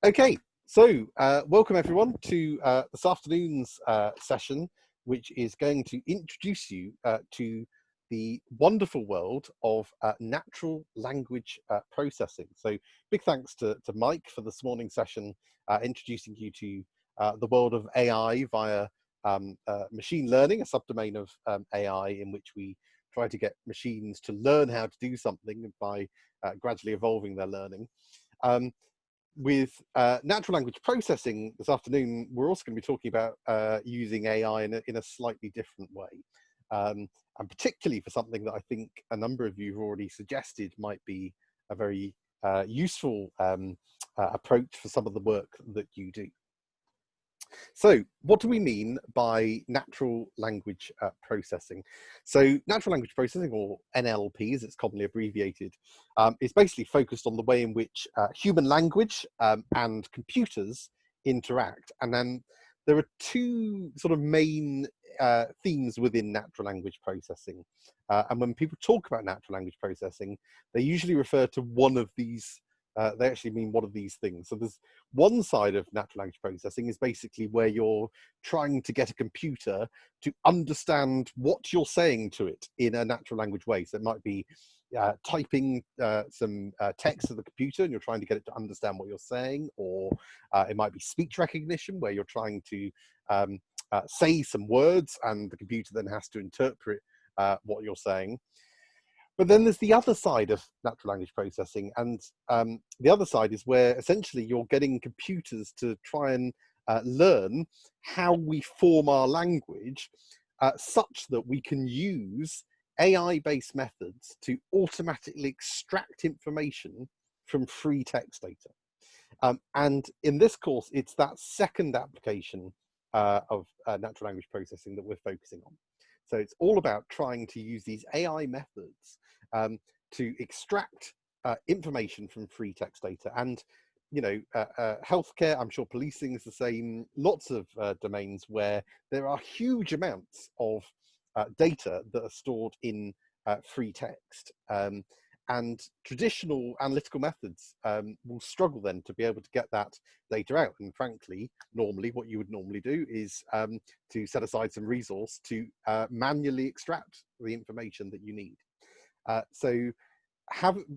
Okay, so welcome everyone to this afternoon's session, which is going to introduce you to the wonderful world of natural language processing. So big thanks to Mike for this morning's session, introducing you to the world of AI via machine learning, a subdomain of AI in which we try to get machines to learn how to do something by gradually evolving their learning. With natural language processing this afternoon, we're also going to be talking about using AI in a slightly different way. And particularly for something that I think a number of you have already suggested might be a very useful approach for some of the work that you do. So what do we mean by natural language processing? So natural language processing, or NLP as it's commonly abbreviated, is basically focused on the way in which human language and computers interact. And then there are two sort of main themes within natural language processing. And when people talk about natural language processing, they usually refer to one of these. They actually mean one of these things. So there's one side of natural language processing is basically where you're trying to get a computer to understand what you're saying to it in a natural language way. So it might be typing some text to the computer and you're trying to get it to understand what you're saying, or it might be speech recognition where you're trying to say some words and the computer then has to interpret what you're saying. But then there's the other side of natural language processing, and the other side is where essentially you're getting computers to try and learn how we form our language such that we can use AI-based methods to automatically extract information from free text data. And in this course, it's that second application of natural language processing that we're focusing on. So it's all about trying to use these AI methods to extract information from free text data. And, you know, healthcare, I'm sure policing is the same, lots of domains where there are huge amounts of data that are stored in free text. And traditional analytical methods will struggle then to be able to get that data out. And frankly, normally what you would normally do is to set aside some resource to manually extract the information that you need. So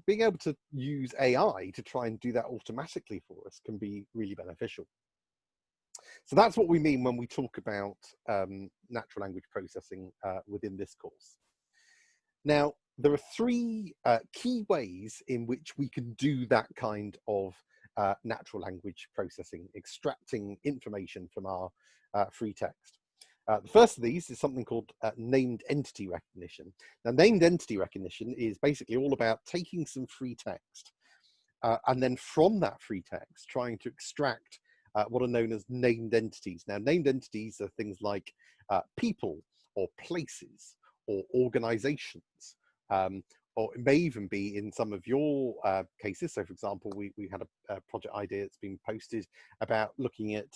being able to use AI to try and do that automatically for us can be really beneficial. So that's what we mean when we talk about natural language processing within this course. Now, there are three key ways in which we can do that kind of natural language processing, extracting information from our free text. The first of these is something called named entity recognition. Now, named entity recognition is basically all about taking some free text and then from that free text trying to extract what are known as named entities. Now, named entities are things like people or places or organizations, or it may even be in some of your cases. So for example, we had a project idea that's been posted about looking at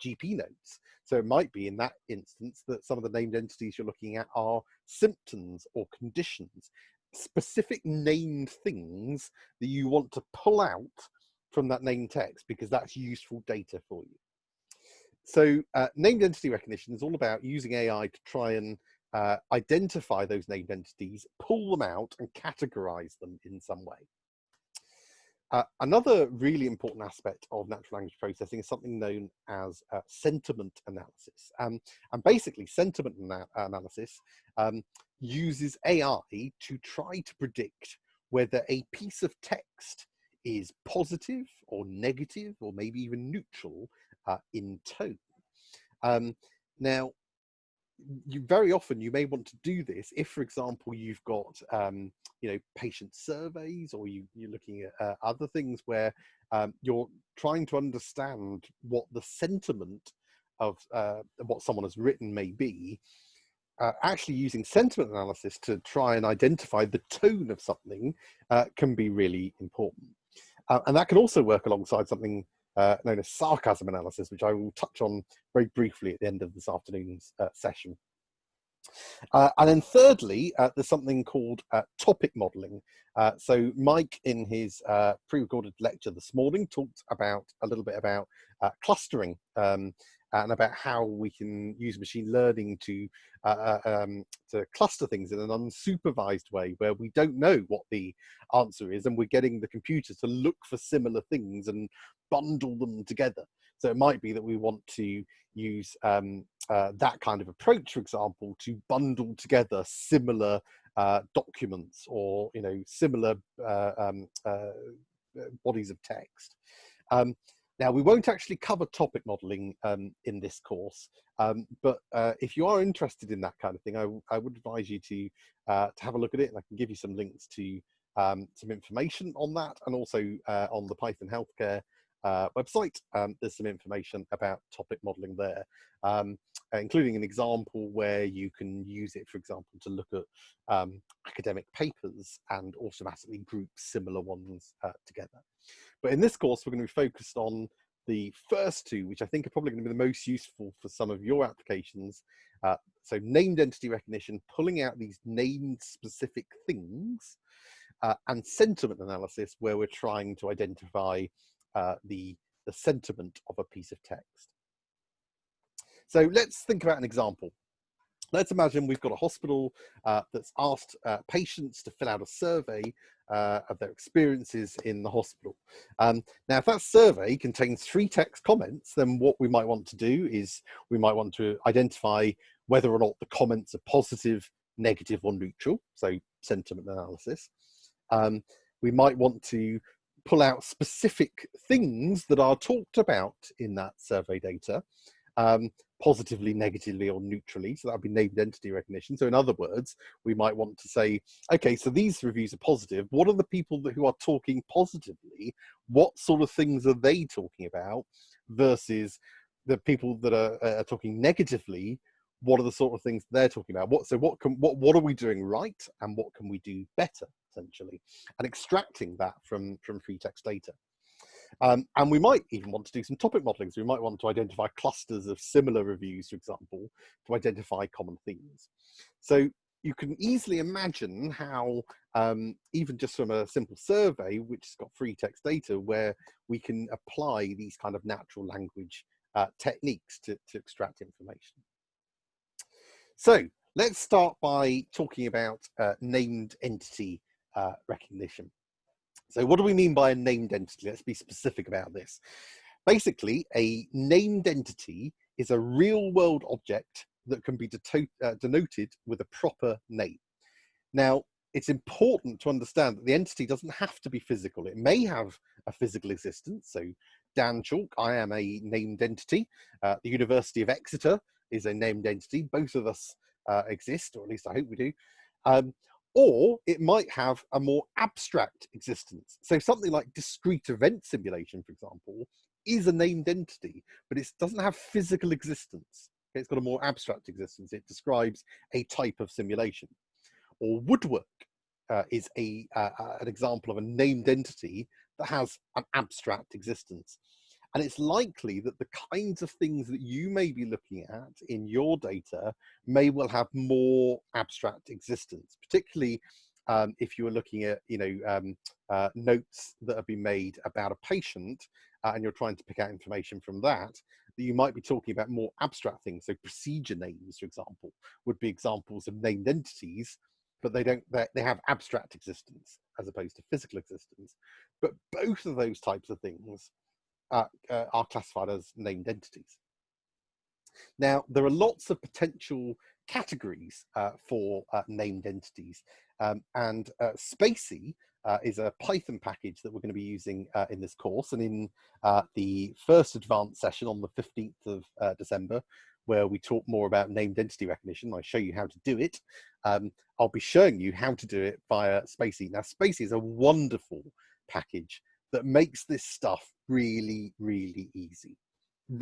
GP notes. So it might be in that instance that some of the named entities you're looking at are symptoms or conditions, specific named things that you want to pull out from that named text because that's useful data for you. So named entity recognition is all about using AI to try and identify those named entities, pull them out and categorize them in some way. Another really important aspect of natural language processing is something known as sentiment analysis. And basically sentiment analysis uses AI to try to predict whether a piece of text is positive or negative or maybe even neutral in tone. Now, very often you may want to do this if, for example, you've got patient surveys, or you're looking at other things where you're trying to understand what the sentiment of what someone has written may be. Actually using sentiment analysis to try and identify the tone of something can be really important. And that can also work alongside something known as sarcasm analysis, which I will touch on very briefly at the end of this afternoon's session. And then thirdly, there's something called topic modeling. So Mike, in his pre-recorded lecture this morning, talked about a little bit about clustering and about how we can use machine learning to cluster things in an unsupervised way, where we don't know what the answer is, and we're getting the computer to look for similar things and bundle them together. So it might be that we want to use that kind of approach, for example, to bundle together similar documents or similar bodies of text. Now, we won't actually cover topic modeling in this course, but if you are interested in that kind of thing, I would advise you to have a look at it, and I can give you some links to some information on that, and also on the Python Healthcare website, there's some information about topic modeling there, including an example where you can use it, for example, to look at academic papers and automatically group similar ones together. But in this course, we're going to be focused on the first two, which I think are probably going to be the most useful for some of your applications. So named entity recognition, pulling out these named specific things, and sentiment analysis, where we're trying to identify the sentiment of a piece of text. So let's think about an example. Let's imagine we've got a hospital that's asked patients to fill out a survey of their experiences in the hospital. Now, if that survey contains 3 text comments, then what we might want to do is we might want to identify whether or not the comments are positive, negative, or neutral, so sentiment analysis. We might want to pull out specific things that are talked about in that survey data, positively, negatively, or neutrally. So that would be named entity recognition. So in other words, we might want to say, okay, so these reviews are positive. What are the people who are talking positively? What sort of things are they talking about versus the people that are talking negatively? What are the sort of things they're talking about? What are we doing right, and what can we do better, essentially, and extracting that from free text data. And we might even want to do some topic modeling. So we might want to identify clusters of similar reviews, for example, to identify common themes. So you can easily imagine how, even just from a simple survey, which has got free text data, where we can apply these kind of natural language techniques to extract information. So let's start by talking about named entity recognition. So what do we mean by a named entity? Let's be specific about this. Basically, a named entity is a real-world object that can be denoted with a proper name. Now, it's important to understand that the entity doesn't have to be physical. It may have a physical existence. So Dan Chalk, I am a named entity. The University of Exeter is a named entity. Both of us exist, or at least I hope we do. Or it might have a more abstract existence. So something like discrete event simulation, for example, is a named entity, but it doesn't have physical existence. It's got a more abstract existence. It describes a type of simulation. Or woodwork is an example of a named entity that has an abstract existence. And it's likely that the kinds of things that you may be looking at in your data may well have more abstract existence, particularly if you are looking at notes that have been made about a patient and you're trying to pick out information from that you might be talking about more abstract things. So procedure names, for example, would be examples of named entities, but they have abstract existence as opposed to physical existence. But both of those types of things are classified as named entities. Now, there are lots of potential categories for named entities, and Spacey is a Python package that we're going to be using in this course, and in the first advanced session on the 15th of December, where we talk more about named entity recognition. I show you how to do it. I'll be showing you how to do it via Spacey. Now, Spacey is a wonderful package that makes this stuff really, really easy.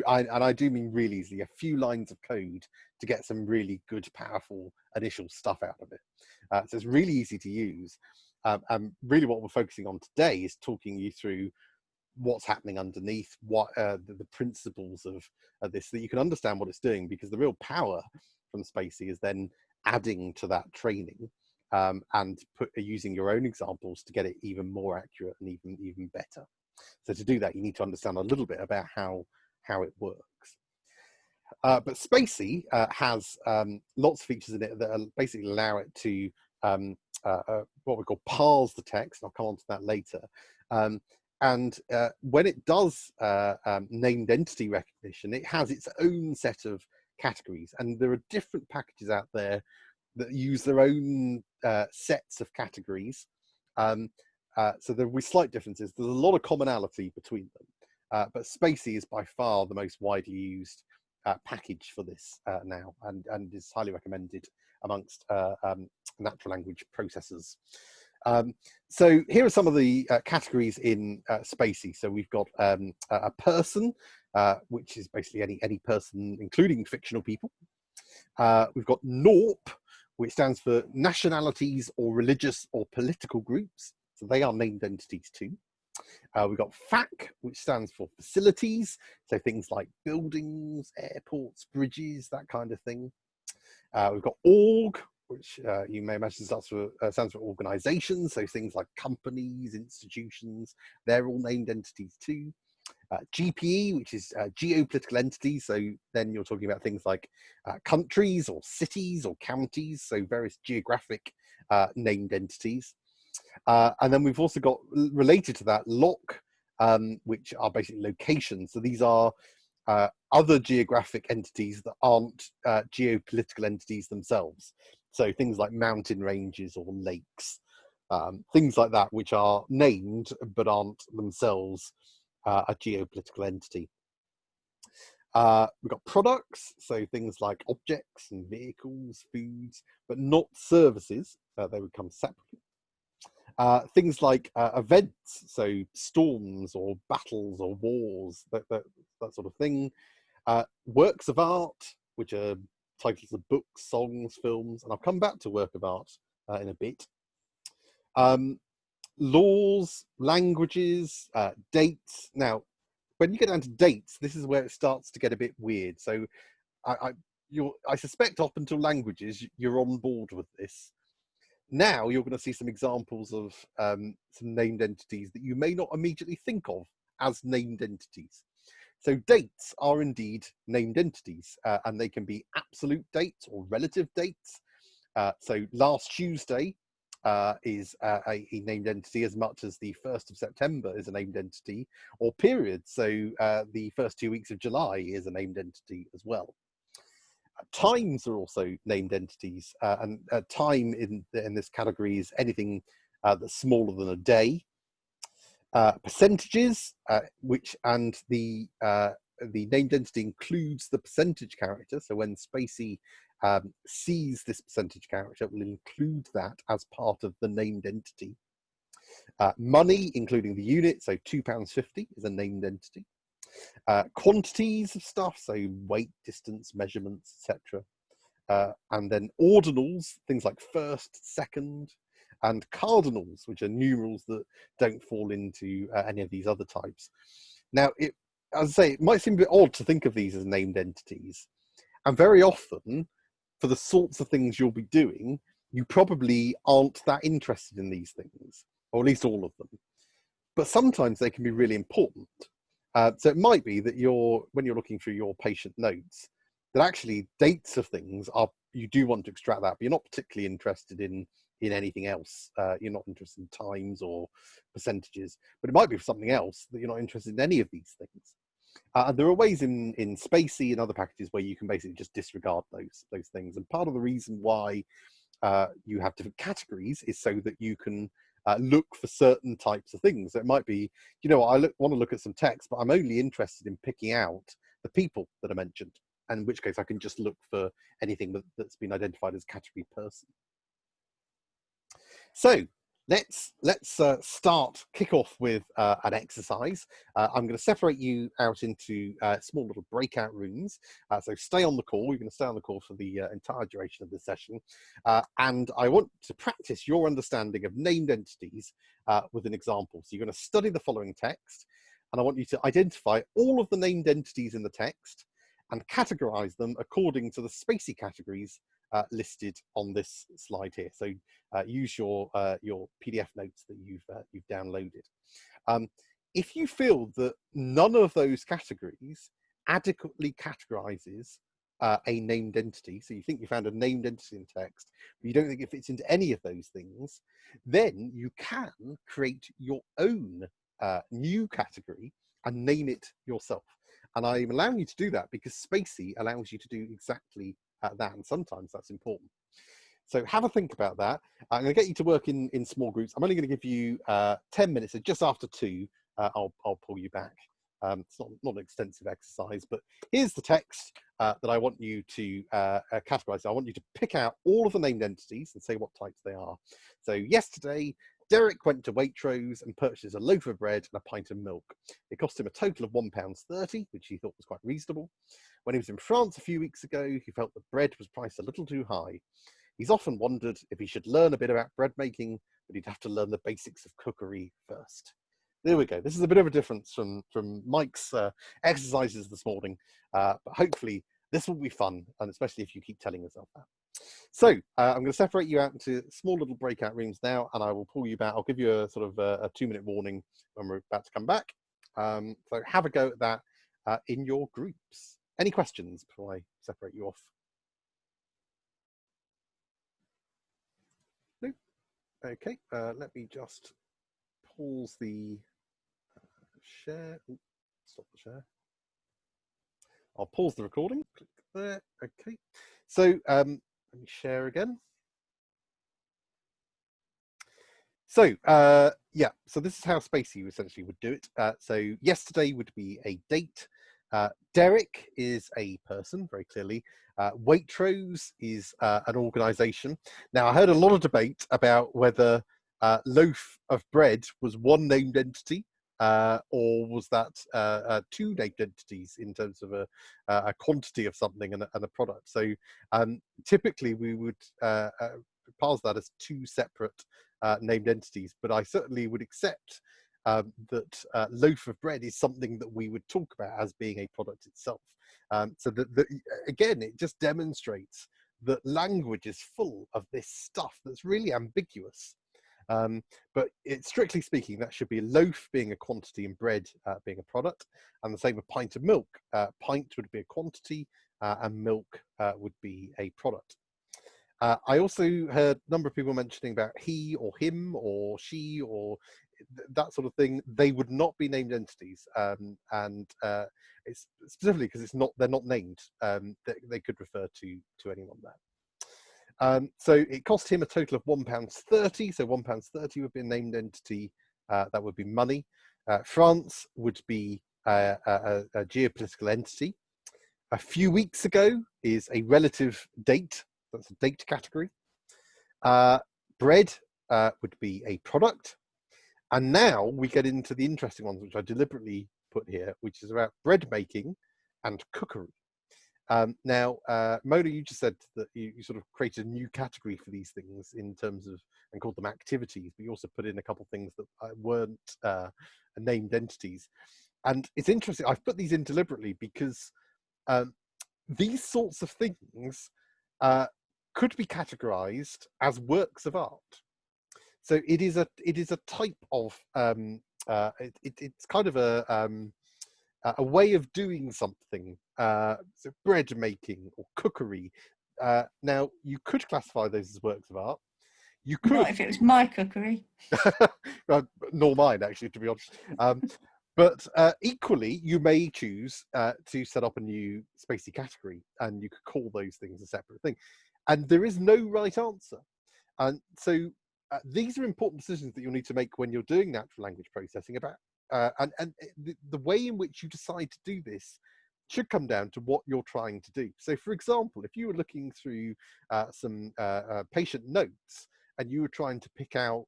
And I do mean really easy, a few lines of code to get some really good, powerful initial stuff out of it. So it's really easy to use. And really what we're focusing on today is talking you through what's happening underneath, what the principles of this, so that you can understand what it's doing, because the real power from Spacey is then adding to that training and using your own examples to get it even more accurate and even better. So to do that, you need to understand a little bit about how it works. But Spacey has lots of features in it that basically allow it to what we call parse the text. I'll come on to that later. And when it does named entity recognition, it has its own set of categories. And there are different packages out there that use their own sets of categories. So there will be slight differences. There's a lot of commonality between them. But Spacey is by far the most widely used package for this now, and is highly recommended amongst natural language processors. So here are some of the categories in Spacey. So we've got a person, which is basically any person, including fictional people. We've got NORP, which stands for nationalities or religious or political groups. So they are named entities too. We've got FAC, which stands for facilities. So things like buildings, airports, bridges, that kind of thing. We've got org, which you may imagine stands for organizations. So things like companies, institutions, they're all named entities too. GPE, which is geopolitical entities. So then you're talking about things like countries or cities or counties. So various geographic named entities. And then we've also got, related to that, LOC, which are basically locations. So these are other geographic entities that aren't geopolitical entities themselves. So things like mountain ranges or lakes, things like that, which are named but aren't themselves a geopolitical entity. We've got products, so things like objects and vehicles, foods, but not services. They would come separately. Things like events, so storms or battles or wars, that sort of thing. Works of art, which are titles of books, songs, films, and I'll come back to work of art in a bit. Laws, languages, dates. Now, when you get down to dates, this is where it starts to get a bit weird. So I suspect up until languages, you're on board with this. Now you're going to see some examples of some named entities that you may not immediately think of as named entities. So dates are indeed named entities, and they can be absolute dates or relative dates. So last Tuesday is a named entity as much as the 1st of September is a named entity, or period. So the first 2 weeks of July is a named entity as well. Times are also named entities, and time in this category is anything that's smaller than a day. Percentages, and the named entity includes the percentage character. So when Spacey sees this percentage character, it will include that as part of the named entity. Money, including the unit, so £2.50 is a named entity. Quantities of stuff, so weight, distance, measurements, etc. And then ordinals, things like first, second, and cardinals, which are numerals that don't fall into any of these other types. Now, as I say, it might seem a bit odd to think of these as named entities. And very often, for the sorts of things you'll be doing, you probably aren't that interested in these things, or at least all of them. But sometimes they can be really important. So it might be that when you're looking through your patient notes, that actually dates of things you do want to extract that, but you're not particularly interested in anything else. You're not interested in times or percentages, but it might be for something else that you're not interested in any of these things. And there are ways in Spacey and other packages where you can basically just disregard those things. And part of the reason why you have different categories is so that you can look for certain types of things. So it might be, I want to look at some text, but I'm only interested in picking out the people that are mentioned, and in which case I can just look for anything that's been identified as category person. So let's kick off with an exercise. I'm going to separate you out into small little breakout rooms. So stay on the call. You're going to stay on the call for the entire duration of the session. And I want to practice your understanding of named entities with an example. So you're going to study the following text, and I want you to identify all of the named entities in the text and categorize them according to the Spacey categories listed on this slide here. So use your PDF notes that you've downloaded. If you feel that none of those categories adequately categorizes a named entity, so you think you found a named entity in text, but you don't think it fits into any of those things, then you can create your own new category and name it yourself. And I'm allowing you to do that because Spacey allows you to do exactly that, and sometimes that's important. So have a think about that. I'm going to get you to work in small groups. I'm only going to give you 10 minutes, so just after 2, I'll pull you back. It's not an extensive exercise, but here's the text that I want you to categorize. I want you to pick out all of the named entities and say what types they are. So yesterday, Derek went to Waitrose and purchased a loaf of bread and a pint of milk. It cost him a total of £1.30, which he thought was quite reasonable. When he was in France a few weeks ago, he felt that bread was priced a little too high. He's often wondered if he should learn a bit about bread making, but he'd have to learn the basics of cookery first. There we go. This is a bit of a difference from Mike's exercises this morning, but hopefully this will be fun, and especially if you keep telling yourself that. So I'm going to separate you out into small little breakout rooms now, and I will pull you back. I'll give you a sort of a 2-minute warning when we're about to come back. So have a go at that in your groups. Any questions before I separate you off? No? Okay, let me just pause the share. Ooh, stop the share. I'll pause the recording. Click there. Okay. So let me share again. So yeah, so this is how Spacey essentially would do it. So yesterday would be a date. Derek is a person, very clearly. Waitrose is an organization. Now, I heard a lot of debate about whether loaf of bread was one named entity or was that 2 named entities in terms of a quantity of something and a product. So typically we would parse that as 2 separate named entities, but I certainly would accept that loaf of bread is something that we would talk about as being a product itself. So that again, it just demonstrates that language is full of this stuff that's really ambiguous. But strictly speaking, that should be loaf being a quantity and bread being a product, and the same with pint of milk. Pint would be a quantity and milk would be a product. I also heard a number of people mentioning about he or him or she or that sort of thing. They would not be named entities, and it's specifically because they're not named. They could refer to anyone there. So it cost him a total of £1.30. So £1.30 would be a named entity. That would be money. France would be a geopolitical entity. A few weeks ago is a relative date. That's a date category. Bread would be a product. And now we get into the interesting ones, which I deliberately put here, which is about bread making and cookery. Now, Mona, you just said that you sort of created a new category for these things in terms of, and called them activities, but you also put in a couple of things that weren't named entities. And it's interesting, I've put these in deliberately because these sorts of things could be categorized as works of art. So it is a type of it's kind of a way of doing something. So bread making or cookery. Now you could classify those as works of art. You could. Not if it was my cookery. Nor mine, actually, to be honest. But equally, you may choose to set up a new Spacey category, and you could call those things a separate thing. And there is no right answer. And so these are important decisions that you'll need to make when you're doing natural language processing about, and the way in which you decide to do this should come down to what you're trying to do. So, for example, if you were looking through some patient notes and you were trying to pick out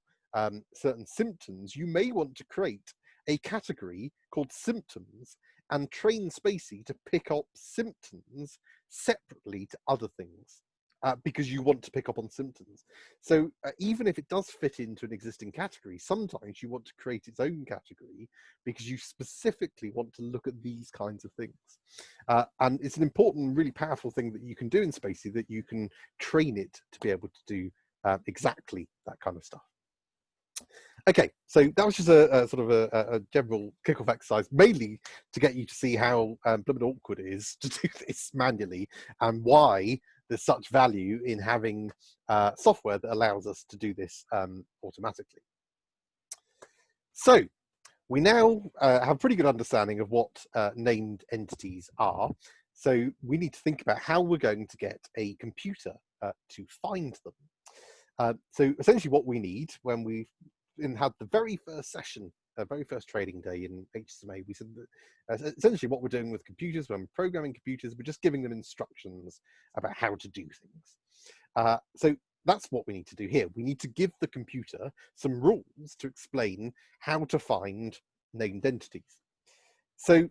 certain symptoms, you may want to create a category called symptoms and train Spacey to pick up symptoms separately to other things. because you want to pick up on symptoms. So even if it does fit into an existing category, sometimes you want to create its own category because you specifically want to look at these kinds of things. And it's an important, really powerful thing that you can do in Spacey, that you can train it to be able to do exactly that kind of stuff. Okay, so that was just a sort of a general kickoff exercise, mainly to get you to see how blooming awkward it is to do this manually, and why there's such value in having software that allows us to do this automatically. So we now have a pretty good understanding of what named entities are. So we need to think about how we're going to get a computer to find them. So essentially what we need, when we've had the very first session, very first trading day in HSMA, we said that essentially what we're doing with computers, when we're programming computers, we're just giving them instructions about how to do things. So that's what we need to do here. We need to give the computer some rules to explain how to find named entities. So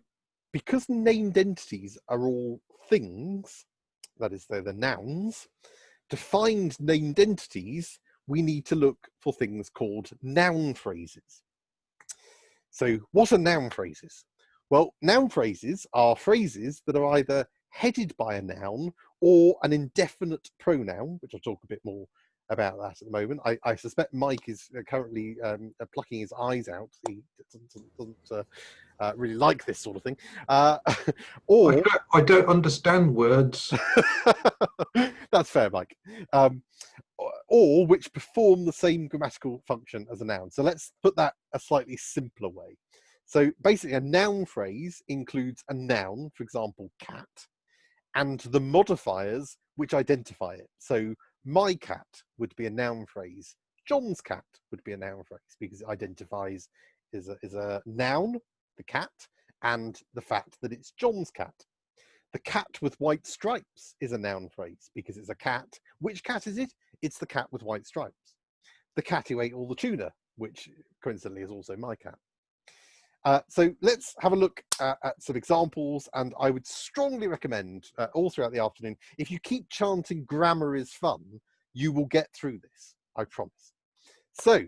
because named entities are all things, that is, they're the nouns, to find named entities, we need to look for things called noun phrases. So what are noun phrases? Well, noun phrases are phrases that are either headed by a noun or an indefinite pronoun, which I'll talk a bit more about that at the moment. I suspect Mike is currently plucking his eyes out. He doesn't really like this sort of thing. Or I don't understand words. That's fair, Mike. Or which perform the same grammatical function as a noun. So let's put that a slightly simpler way. So basically a noun phrase includes a noun, for example, cat, and the modifiers which identify it. So my cat would be a noun phrase. John's cat would be a noun phrase because it identifies is a noun, the cat, and the fact that it's John's cat. The cat with white stripes is a noun phrase because it's a cat. Which cat is it? It's the cat with white stripes. The cat who ate all the tuna, which coincidentally is also my cat. So let's have a look at some examples, and I would strongly recommend all throughout the afternoon, if you keep chanting grammar is fun, you will get through this, I promise. So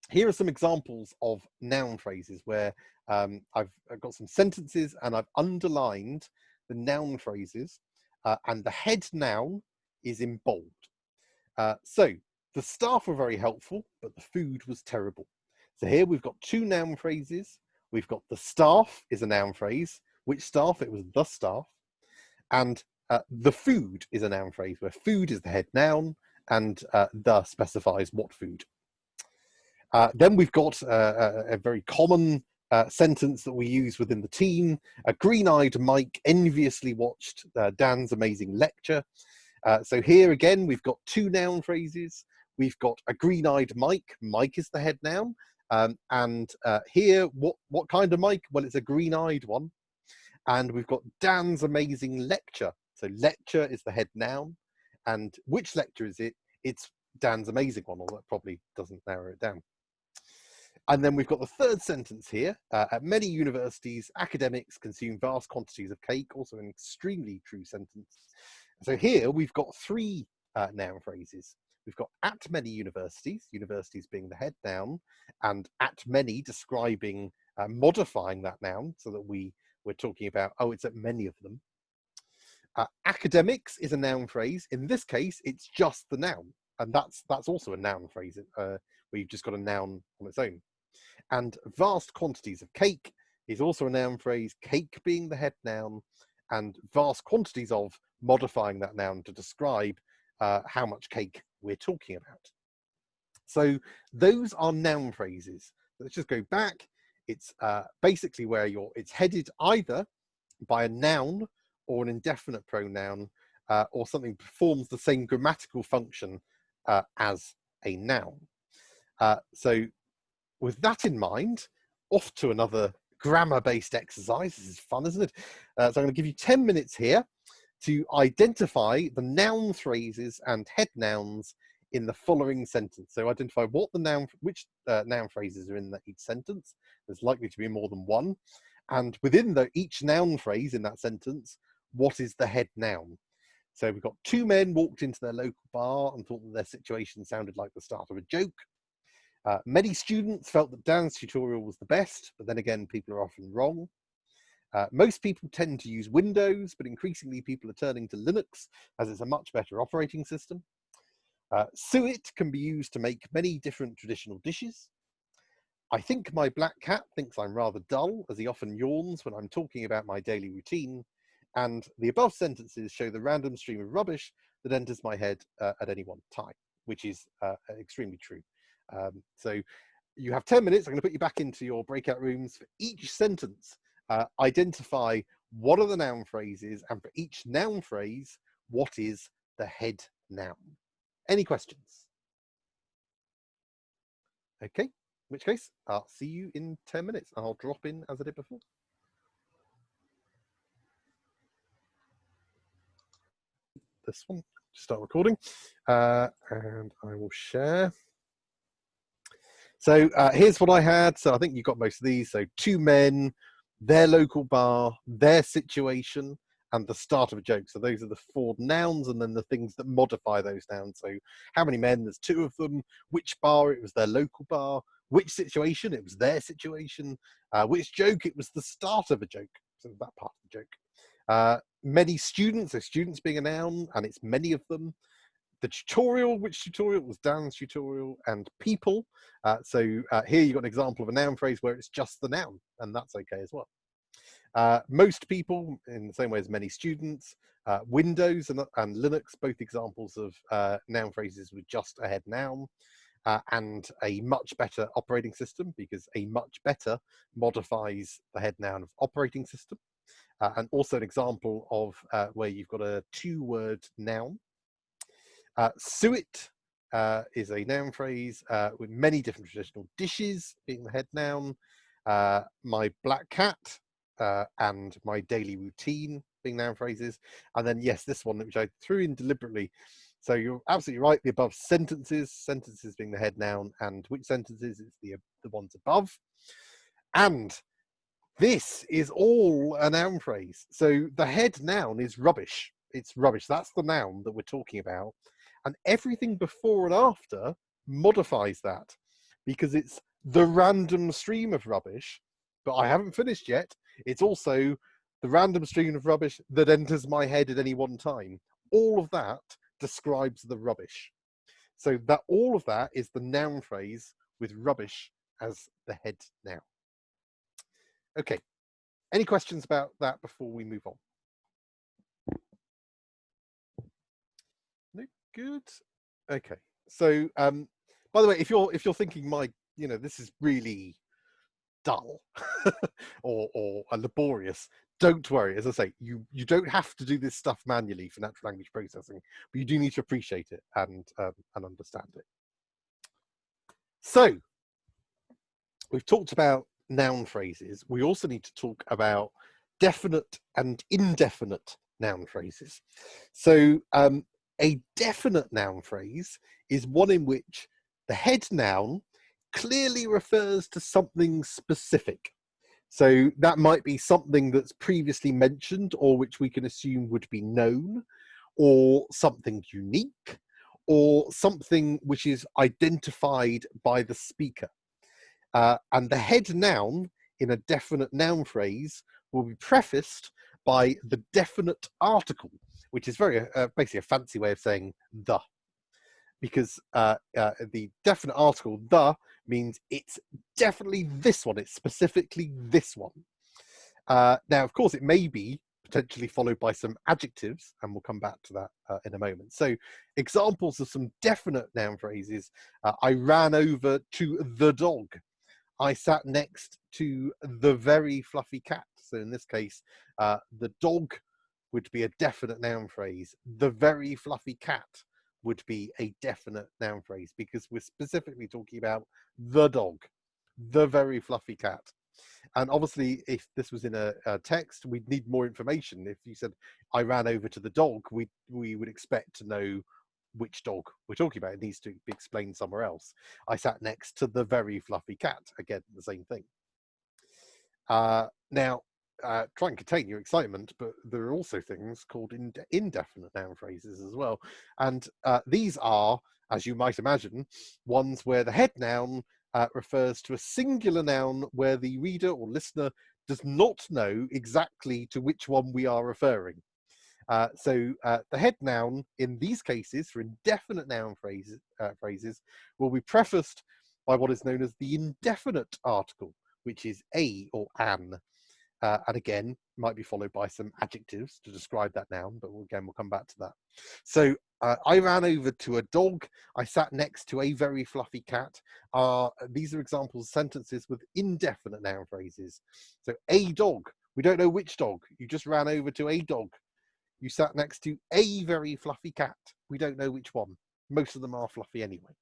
here are some examples of noun phrases where I've got some sentences and I've underlined the noun phrases, and the head noun is in bold. So the staff were very helpful, but the food was terrible. So here we've got two noun phrases. We've got the staff is a noun phrase. Which staff? It was the staff. And the food is a noun phrase where food is the head noun and the specifies what food. Then we've got a very common sentence that we use within the team. A green-eyed Mike enviously watched Dan's amazing lecture. So here again, we've got two noun phrases. We've got a green-eyed Mike. Mike is the head noun. And here, what kind of Mike? Well, it's a green-eyed one. And we've got Dan's amazing lecture. So lecture is the head noun. And which lecture is it? It's Dan's amazing one, although that probably doesn't narrow it down. And then we've got the third sentence here. At many universities, academics consume vast quantities of cake, also an extremely true sentence. So here we've got three noun phrases. We've got at many universities, universities being the head noun, and at many describing, modifying that noun so that we're talking about, oh, it's at many of them. Academics is a noun phrase. In this case, it's just the noun. And that's also a noun phrase where you've just got a noun on its own. And vast quantities of cake is also a noun phrase, cake being the head noun, and vast quantities of modifying that noun to describe how much cake we're talking about. So those are noun phrases. Let's just go back. It's basically where it's headed either by a noun or an indefinite pronoun, or something performs the same grammatical function as a noun. So with that in mind, off to another grammar-based exercise. This is fun, isn't it? So I'm going to give you 10 minutes here to identify the noun phrases and head nouns in the following sentence. So identify which noun phrases are in each sentence. There's likely to be more than one. And within each noun phrase in that sentence, what is the head noun? So we've got two men walked into their local bar and thought that their situation sounded like the start of a joke. Many students felt that Dan's tutorial was the best, but then again, people are often wrong. Most people tend to use Windows, but increasingly people are turning to Linux as it's a much better operating system. Suet can be used to make many different traditional dishes. I think my black cat thinks I'm rather dull, as he often yawns when I'm talking about my daily routine. And the above sentences show the random stream of rubbish that enters my head at any one time, which is extremely true. So you have 10 minutes. I'm going to put you back into your breakout rooms. For each sentence, identify what are the noun phrases, and for each noun phrase, what is the head noun? Any questions? Okay, in which case, I'll see you in 10 minutes. I'll drop in as I did before. This one, start recording, and I will share. So here's what I had. So I think you got most of these. So two men, their local bar, their situation, and the start of a joke. So those are the four nouns, and then the things that modify those nouns. So how many men? There's two of them. Which bar? It was their local bar. Which situation? It was their situation. Which joke? It was the start of a joke. So that part of the joke. Many students, so students being a noun, and it's many of them. The tutorial, which tutorial? It was Dan's tutorial. And people. So here you've got an example of a noun phrase where it's just the noun, and that's okay as well. Most people, in the same way as many students. Windows and Linux, both examples of noun phrases with just a head noun. And a much better operating system, because a much better modifies the head noun of operating system. And also an example of where you've got a two-word noun. Suet is a noun phrase with many different traditional dishes being the head noun. My black cat and my daily routine being noun phrases. And then, yes, this one, which I threw in deliberately. So you're absolutely right. The above sentences being the head noun, and which sentences? It's the ones above. And this is all a noun phrase. So the head noun is rubbish. It's rubbish. That's the noun that we're talking about. And everything before and after modifies that, because it's the random stream of rubbish. But I haven't finished yet. It's also the random stream of rubbish that enters my head at any one time. All of that describes the rubbish. So that all of that is the noun phrase with rubbish as the head noun. Okay. Any questions about that before we move on? No, good. Okay. So, by the way, if you're thinking, this is really dull or laborious, don't worry. As I say, you don't have to do this stuff manually for natural language processing, but you do need to appreciate it and understand it. So, we've talked about noun phrases. We also need to talk about definite and indefinite noun phrases. So a definite noun phrase is one in which the head noun clearly refers to something specific. So that might be something that's previously mentioned, or which we can assume would be known, or something unique, or something which is identified by the speaker. And the head noun in a definite noun phrase will be prefaced by the definite article, which is very basically a fancy way of saying the. Because the definite article, the, means it's definitely this one. It's specifically this one. Now, of course, it may be potentially followed by some adjectives, and we'll come back to that in a moment. So examples of some definite noun phrases: I ran over to the dog. I sat next to the very fluffy cat. So in this case, the dog would be a definite noun phrase. The very fluffy cat would be a definite noun phrase, because we're specifically talking about the dog, the very fluffy cat. And obviously, if this was in a text, we'd need more information. If you said, I ran over to the dog, we would expect to know which dog we're talking about. It needs to be explained somewhere else. I sat next to the very fluffy cat. Again, the same thing. Now, try and contain your excitement, but there are also things called indefinite noun phrases as well. And these are, as you might imagine, ones where the head noun refers to a singular noun where the reader or listener does not know exactly to which one we are referring. So the head noun in these cases for indefinite noun phrases will be prefaced by what is known as the indefinite article, which is a or an. And again, might be followed by some adjectives to describe that noun, but we'll come back to that. So I ran over to a dog. I sat next to a very fluffy cat. These are examples of sentences with indefinite noun phrases. So a dog, we don't know which dog. You just ran over to a dog. You sat next to a very fluffy cat. We don't know which one. Most of them are fluffy anyway.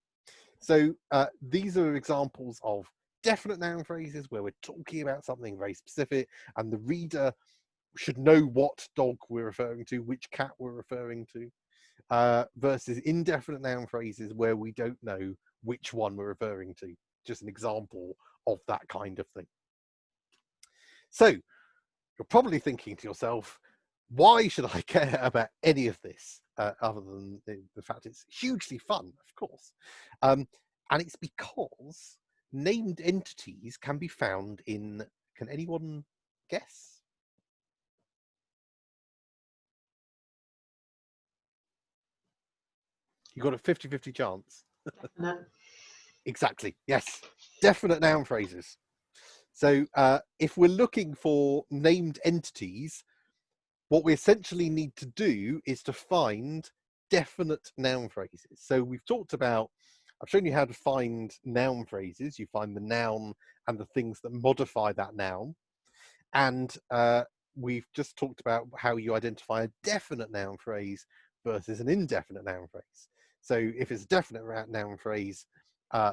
So these are examples of definite noun phrases where we're talking about something very specific and the reader should know what dog we're referring to, which cat we're referring to, versus indefinite noun phrases where we don't know which one we're referring to. Just an example of that kind of thing. So you're probably thinking to yourself, why should I care about any of this other than the fact it's hugely fun, of course. And it's because named entities can be found in, can anyone guess? You got a 50-50 chance. Definite. Exactly, yes. Definite noun phrases. So if we're looking for named entities, what we essentially need to do is to find definite noun phrases. So we've talked about, I've shown you how to find noun phrases. You find the noun and the things that modify that noun. And we've just talked about how you identify a definite noun phrase versus an indefinite noun phrase. So if it's a definite noun phrase,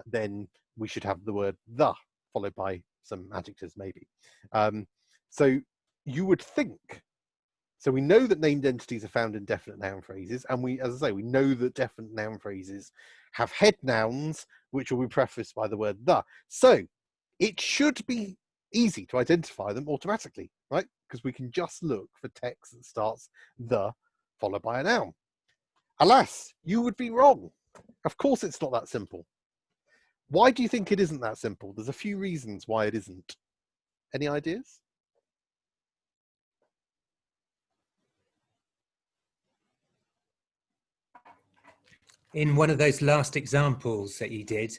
then we should have the word the, followed by some adjectives maybe. So you would think, so we know that named entities are found in definite noun phrases, and we, as I say, we know that definite noun phrases have head nouns, which will be prefaced by the word the. So it should be easy to identify them automatically, right? Because we can just look for text that starts the followed by a noun. Alas, you would be wrong. Of course it's not that simple. Why do you think it isn't that simple? There's a few reasons why it isn't. Any ideas? In one of those last examples that you did,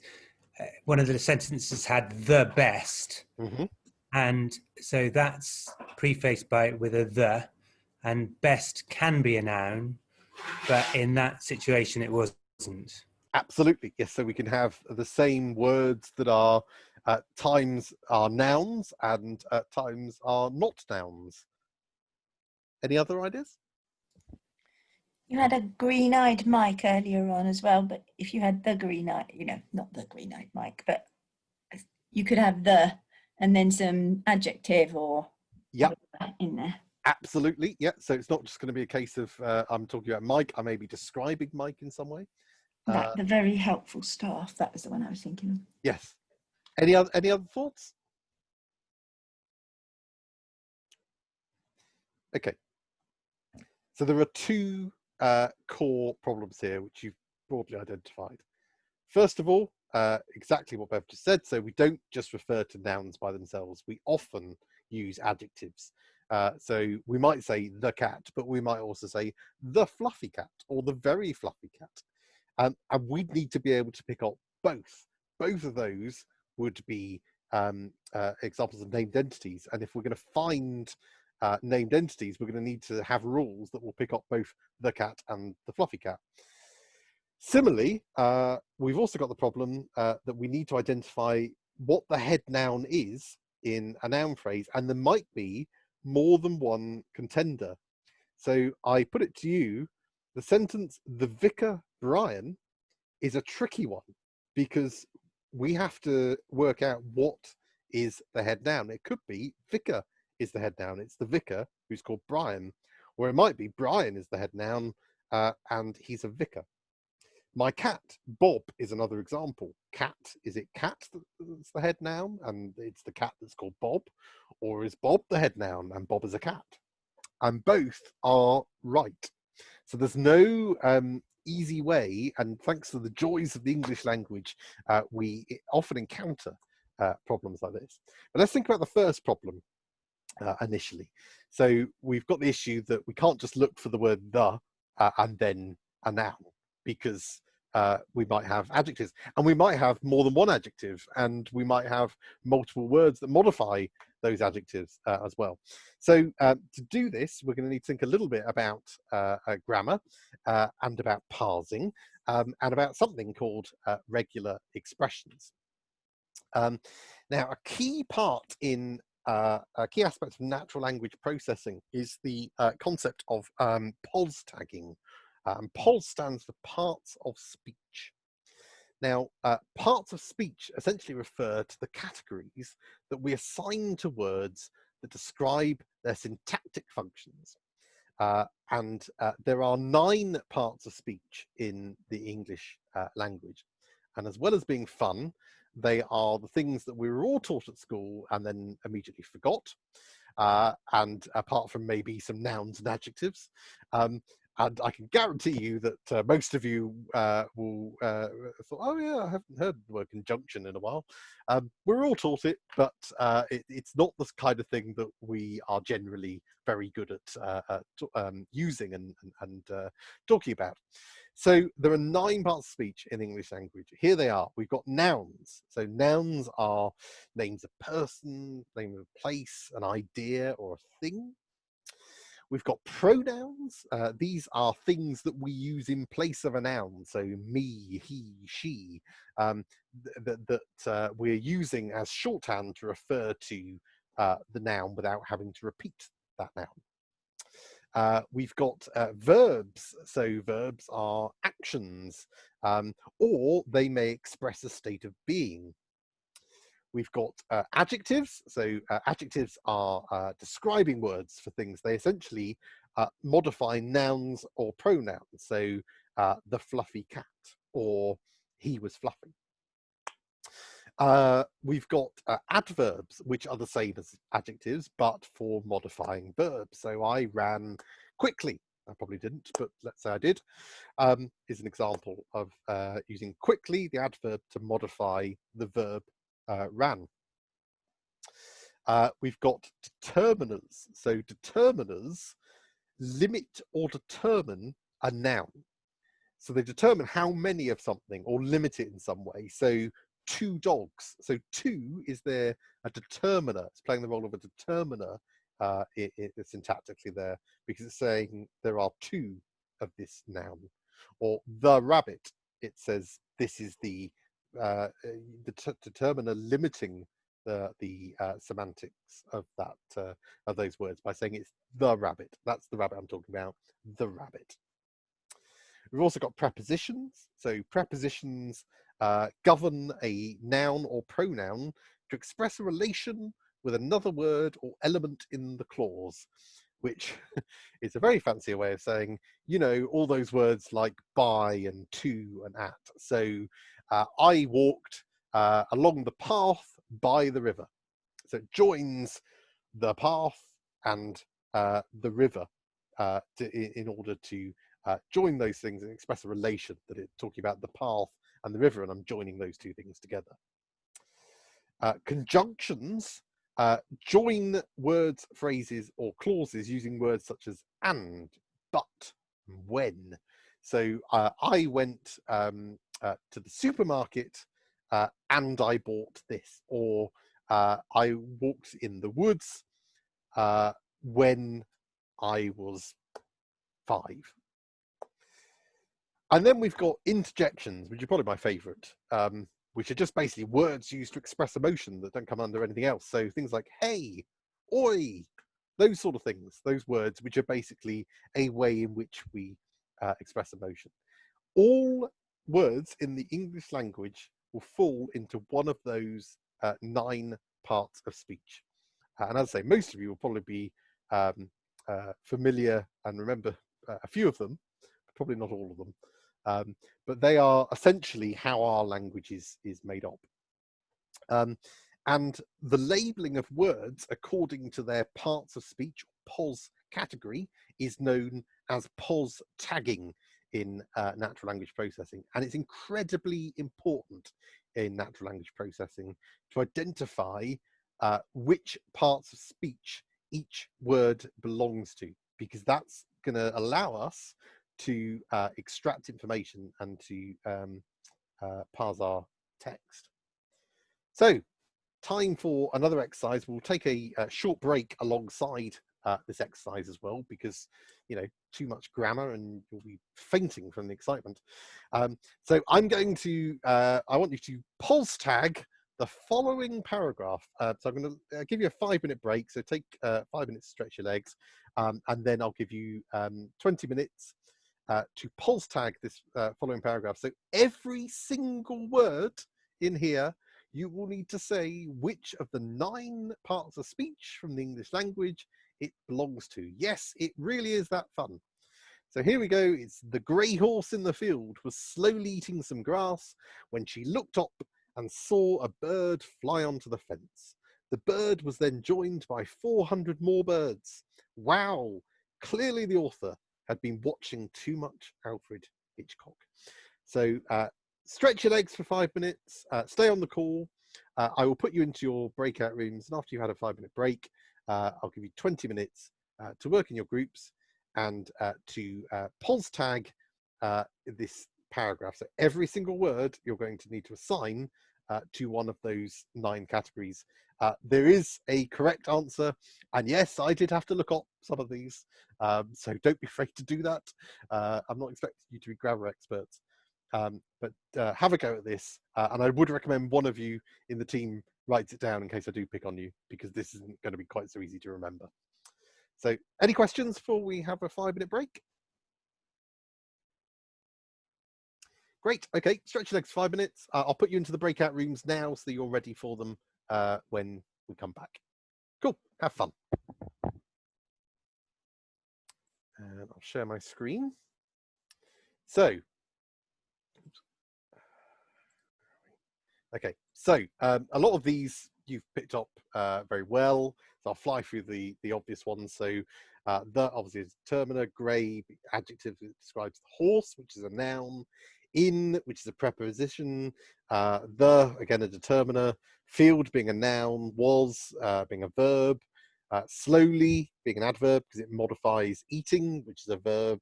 one of the sentences had the best. Mm-hmm. And so that's prefaced with a the, and best can be a noun, but in that situation it wasn't. Absolutely, yes. So we can have the same words that are at times are nouns and at times are not nouns. Any other ideas? You had a green-eyed Mike earlier on as well, but if you had the green-eyed, not the green-eyed Mike, but you could have the and then some adjective or Yep. in there. Absolutely, yeah. So it's not just going to be a case of I'm talking about Mike. I may be describing Mike in some way. The very helpful staff. That was the one I was thinking of. Yes. Any other thoughts? Okay. So there are two core problems here, which you've broadly identified. First of all, exactly what Bev just said. So we don't just refer to nouns by themselves. We often use adjectives. So we might say the cat, but we might also say the fluffy cat or the very fluffy cat. And we'd need to be able to pick up both. Both of those would be examples of named entities. And if we're going to find named entities, we're going to need to have rules that will pick up both the cat and the fluffy cat. Similarly, we've also got the problem that we need to identify what the head noun is in a noun phrase, and there might be more than one contender. So I put it to you, the sentence, the vicar Brian, is a tricky one because we have to work out what is the head noun. It could be vicar is the head noun. It's the vicar who's called Brian, or it might be Brian is the head noun and he's a vicar. My cat, Bob, is another example. Cat, is it cat that's the head noun and it's the cat that's called Bob? Or is Bob the head noun and Bob is a cat? And both are right. So there's no easy way, and thanks to the joys of the English language, we often encounter problems like this. But let's think about the first problem initially. So we've got the issue that we can't just look for the word the and then a noun, because we might have adjectives, and we might have more than one adjective, and we might have multiple words that modify those adjectives as well. So to do this, we're going to need to think a little bit about grammar and about parsing and about something called regular expressions. Now, a key part in a key aspect of natural language processing is the concept of POS tagging. POS stands for parts of speech. Now, parts of speech essentially refer to the categories that we assign to words that describe their syntactic functions. And there are 9 parts of speech in the English language. And as well as being fun, they are the things that we were all taught at school and then immediately forgot. And apart from maybe some nouns and adjectives. And I can guarantee you that most of you will thought, oh yeah, I haven't heard the word conjunction in a while. We're all taught it, but it's not the kind of thing that we are generally very good at using and talking about. So there are 9 parts of speech in the English language. Here they are. We've got nouns. So nouns are names of person, name of a place, an idea, or a thing. We've got pronouns. These are things that we use in place of a noun. So me, he, she, that we're using as shorthand to refer to the noun without having to repeat that noun. We've got verbs. So verbs are actions, or they may express a state of being. We've got adjectives. So adjectives are describing words for things. They essentially modify nouns or pronouns. So the fluffy cat, or he was fluffy. We've got adverbs, which are the same as adjectives, but for modifying verbs. So I ran quickly. I probably didn't, but let's say I did, is an example of using quickly, the adverb, to modify the verb ran. We've got determiners. So determiners limit or determine a noun. So they determine how many of something or limit it in some way. So 2 dogs. So 2 is there a determiner. It's playing the role of a determiner syntactically there, because it's saying there are 2 of this noun. Or the rabbit, it says this is the determiner limiting the semantics of that of those words by saying it's the rabbit. That's the rabbit I'm talking about, the rabbit. We've also got prepositions. So prepositions govern a noun or pronoun to express a relation with another word or element in the clause, which is a very fancy way of saying, you know, all those words like by and to and at. So I walked along the path by the river. So it joins the path and the river in order to join those things and express a relation, that it's talking about the path and the river, and I'm joining those 2 things together. Conjunctions join words, phrases, or clauses using words such as and, but, when. So I went to the supermarket and I bought this, or I walked in the woods when I was 5. And then we've got interjections, which are probably my favourite, which are just basically words used to express emotion that don't come under anything else. So things like hey, oi, those sort of things, those words which are basically a way in which we express emotion. All words in the English language will fall into one of those 9 parts of speech. And as I say, most of you will probably be familiar and remember a few of them, but probably not all of them. but they are essentially how our language is made up. And the labeling of words according to their parts of speech, POS category, is known as POS tagging in natural language processing. And it's incredibly important in natural language processing to identify which parts of speech each word belongs to, because that's going to allow us to extract information and to parse our text. So, time for another exercise. We'll take a short break alongside this exercise as well, because, you know, too much grammar and you'll be fainting from the excitement. So I'm going to, I want you to pulse tag the following paragraph. So I'm going to give you a 5-minute break. So take 5 minutes to stretch your legs, and then I'll give you 20 minutes to pulse tag this following paragraph. So every single word in here, you will need to say which of the 9 parts of speech from the English language it belongs to. Yes, it really is that fun. So here we go. It's the grey horse in the field was slowly eating some grass when she looked up and saw a bird fly onto the fence. The bird was then joined by 400 more birds. Wow! Clearly the author had been watching too much Alfred Hitchcock. So stretch your legs for 5 minutes, stay on the call. I will put you into your breakout rooms, and after you had a 5-minute break, I'll give you 20 minutes to work in your groups and to pulse tag this paragraph. So every single word you're going to need to assign to one of those 9 categories. There is a correct answer, and yes, I did have to look up some of these, so don't be afraid to do that. I'm not expecting you to be grammar experts. But have a go at this, and I would recommend one of you in the team writes it down in case I do pick on you, because this isn't going to be quite so easy to remember. So any questions before we have a 5-minute break? Great. Okay, stretch your legs 5 minutes. I'll put you into the breakout rooms now so you're ready for them when we come back. Cool, have fun. And I'll share my screen. So, okay, so a lot of these you've picked up very well. So I'll fly through the obvious ones. So the obviously is determiner, grey, adjective that describes the horse, which is a noun, in, which is a preposition, the, again, a determiner, field being a noun, was being a verb, slowly being an adverb because it modifies eating, which is a verb,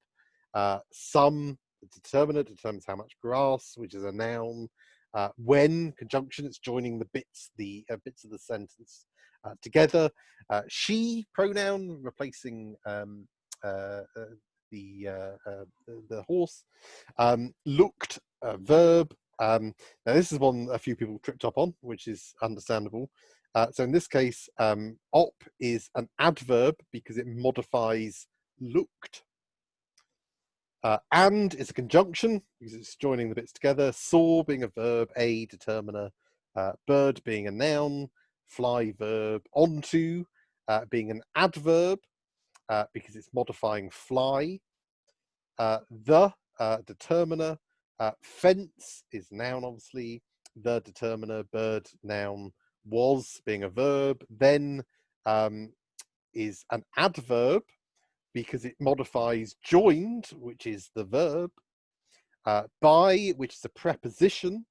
some, the determiner determines how much grass, which is a noun, when, conjunction, it's joining the bits of the sentence together. She, pronoun, replacing the horse. Looked, verb. Now this is one a few people tripped up on, which is understandable. So in this case, op is an adverb because it modifies looked. And is a conjunction because it's joining the bits together. Saw being a verb, a determiner, bird being a noun, fly verb, onto being an adverb because it's modifying fly. The determiner, fence is noun, obviously. The determiner, bird, noun, was being a verb. Then is an adverb because it modifies joined, which is the verb. By, which is a preposition.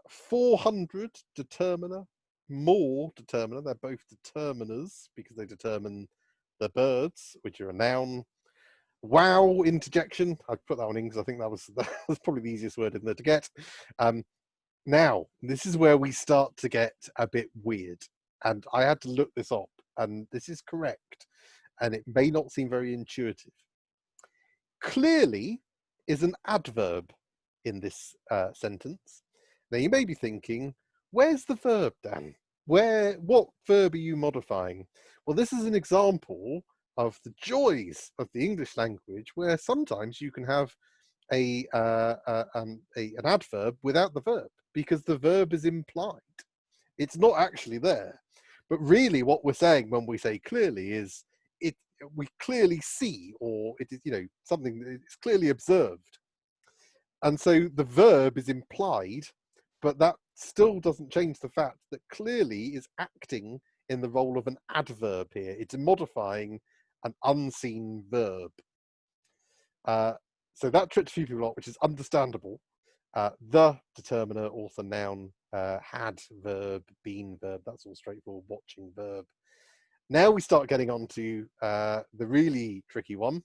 400 determiner, more determiner. They're both determiners because they determine the birds, which are a noun. Wow, interjection. I put that one in because I think that was probably the easiest word in there to get. Now, this is where we start to get a bit weird. And I had to look this up, and this is correct. And it may not seem very intuitive. Clearly is an adverb in this sentence. Now, you may be thinking, where's the verb, Dan? What verb are you modifying? Well, this is an example of the joys of the English language, where sometimes you can have an adverb without the verb because the verb is implied. It's not actually there. But really what we're saying when we say clearly is we clearly see, or it is, something that is clearly observed. And so the verb is implied, but that still doesn't change the fact that clearly is acting in the role of an adverb here. It's modifying an unseen verb. So that tripped a few people up, which is understandable. The determiner, author, noun, had, verb, been, verb, that's all straightforward, watching, verb. Now we start getting on to the really tricky one.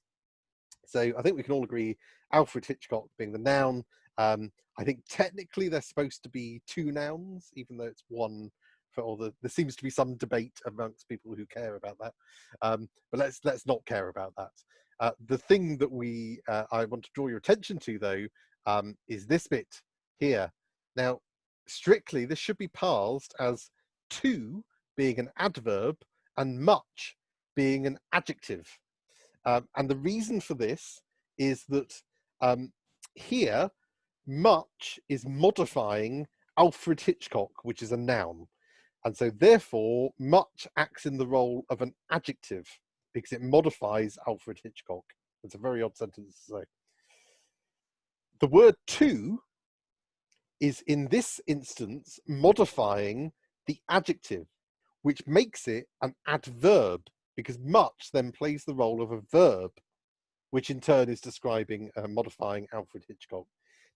So I think we can all agree Alfred Hitchcock being the noun. I think technically they're supposed to be two nouns, even though it's one for all the, there seems to be some debate amongst people who care about that. But let's not care about that. The thing that I want to draw your attention to though, is this bit here. Now, strictly, this should be parsed as to being an adverb and much being an adjective. And the reason for this is that here, much is modifying Alfred Hitchcock, which is a noun. And so therefore, much acts in the role of an adjective because it modifies Alfred Hitchcock. It's a very odd sentence to say. The word to is in this instance modifying the adjective, which makes it an adverb because much then plays the role of a verb, which in turn is describing modifying Alfred Hitchcock.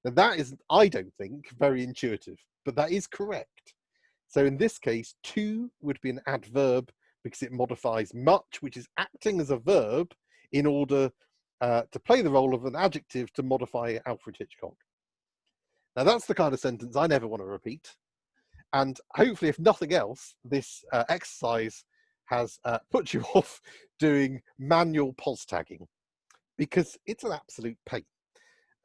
Now that is, I don't think, very intuitive, but that is correct. So in this case, to would be an adverb because it modifies much, which is acting as a verb in order to play the role of an adjective to modify Alfred Hitchcock. Now that's the kind of sentence I never want to repeat. And hopefully, if nothing else, this exercise has put you off doing manual pos tagging because it's an absolute pain.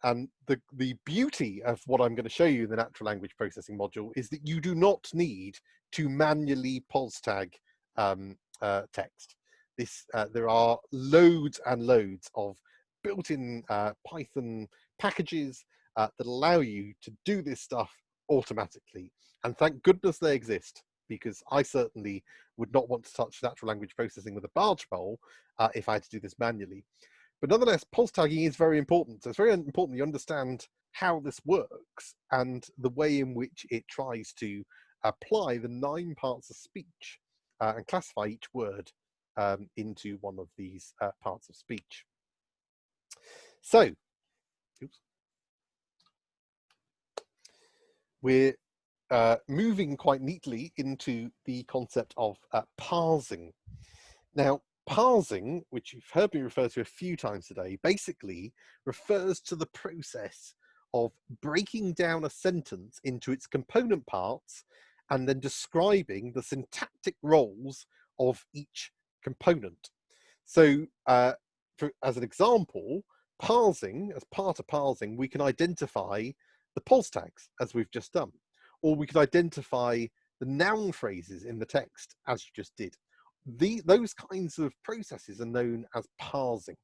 And the beauty of what I'm going to show you in the natural language processing module is that you do not need to manually pos tag text. There are loads and loads of built-in Python packages that allow you to do this stuff automatically. And thank goodness they exist, because I certainly would not want to touch natural language processing with a barge pole if I had to do this manually. But nonetheless, pos tagging is very important. So it's very important you understand how this works and the way in which it tries to apply the 9 parts of speech and classify each word into one of these parts of speech. So, we're moving quite neatly into the concept of parsing. Now, parsing, which you've heard me refer to a few times today, basically refers to the process of breaking down a sentence into its component parts and then describing the syntactic roles of each component. So, as an example, parsing, as part of parsing, we can identify the pos tags, as we've just done, or we could identify the noun phrases in the text, as you just did. Those kinds of processes are known as parsing.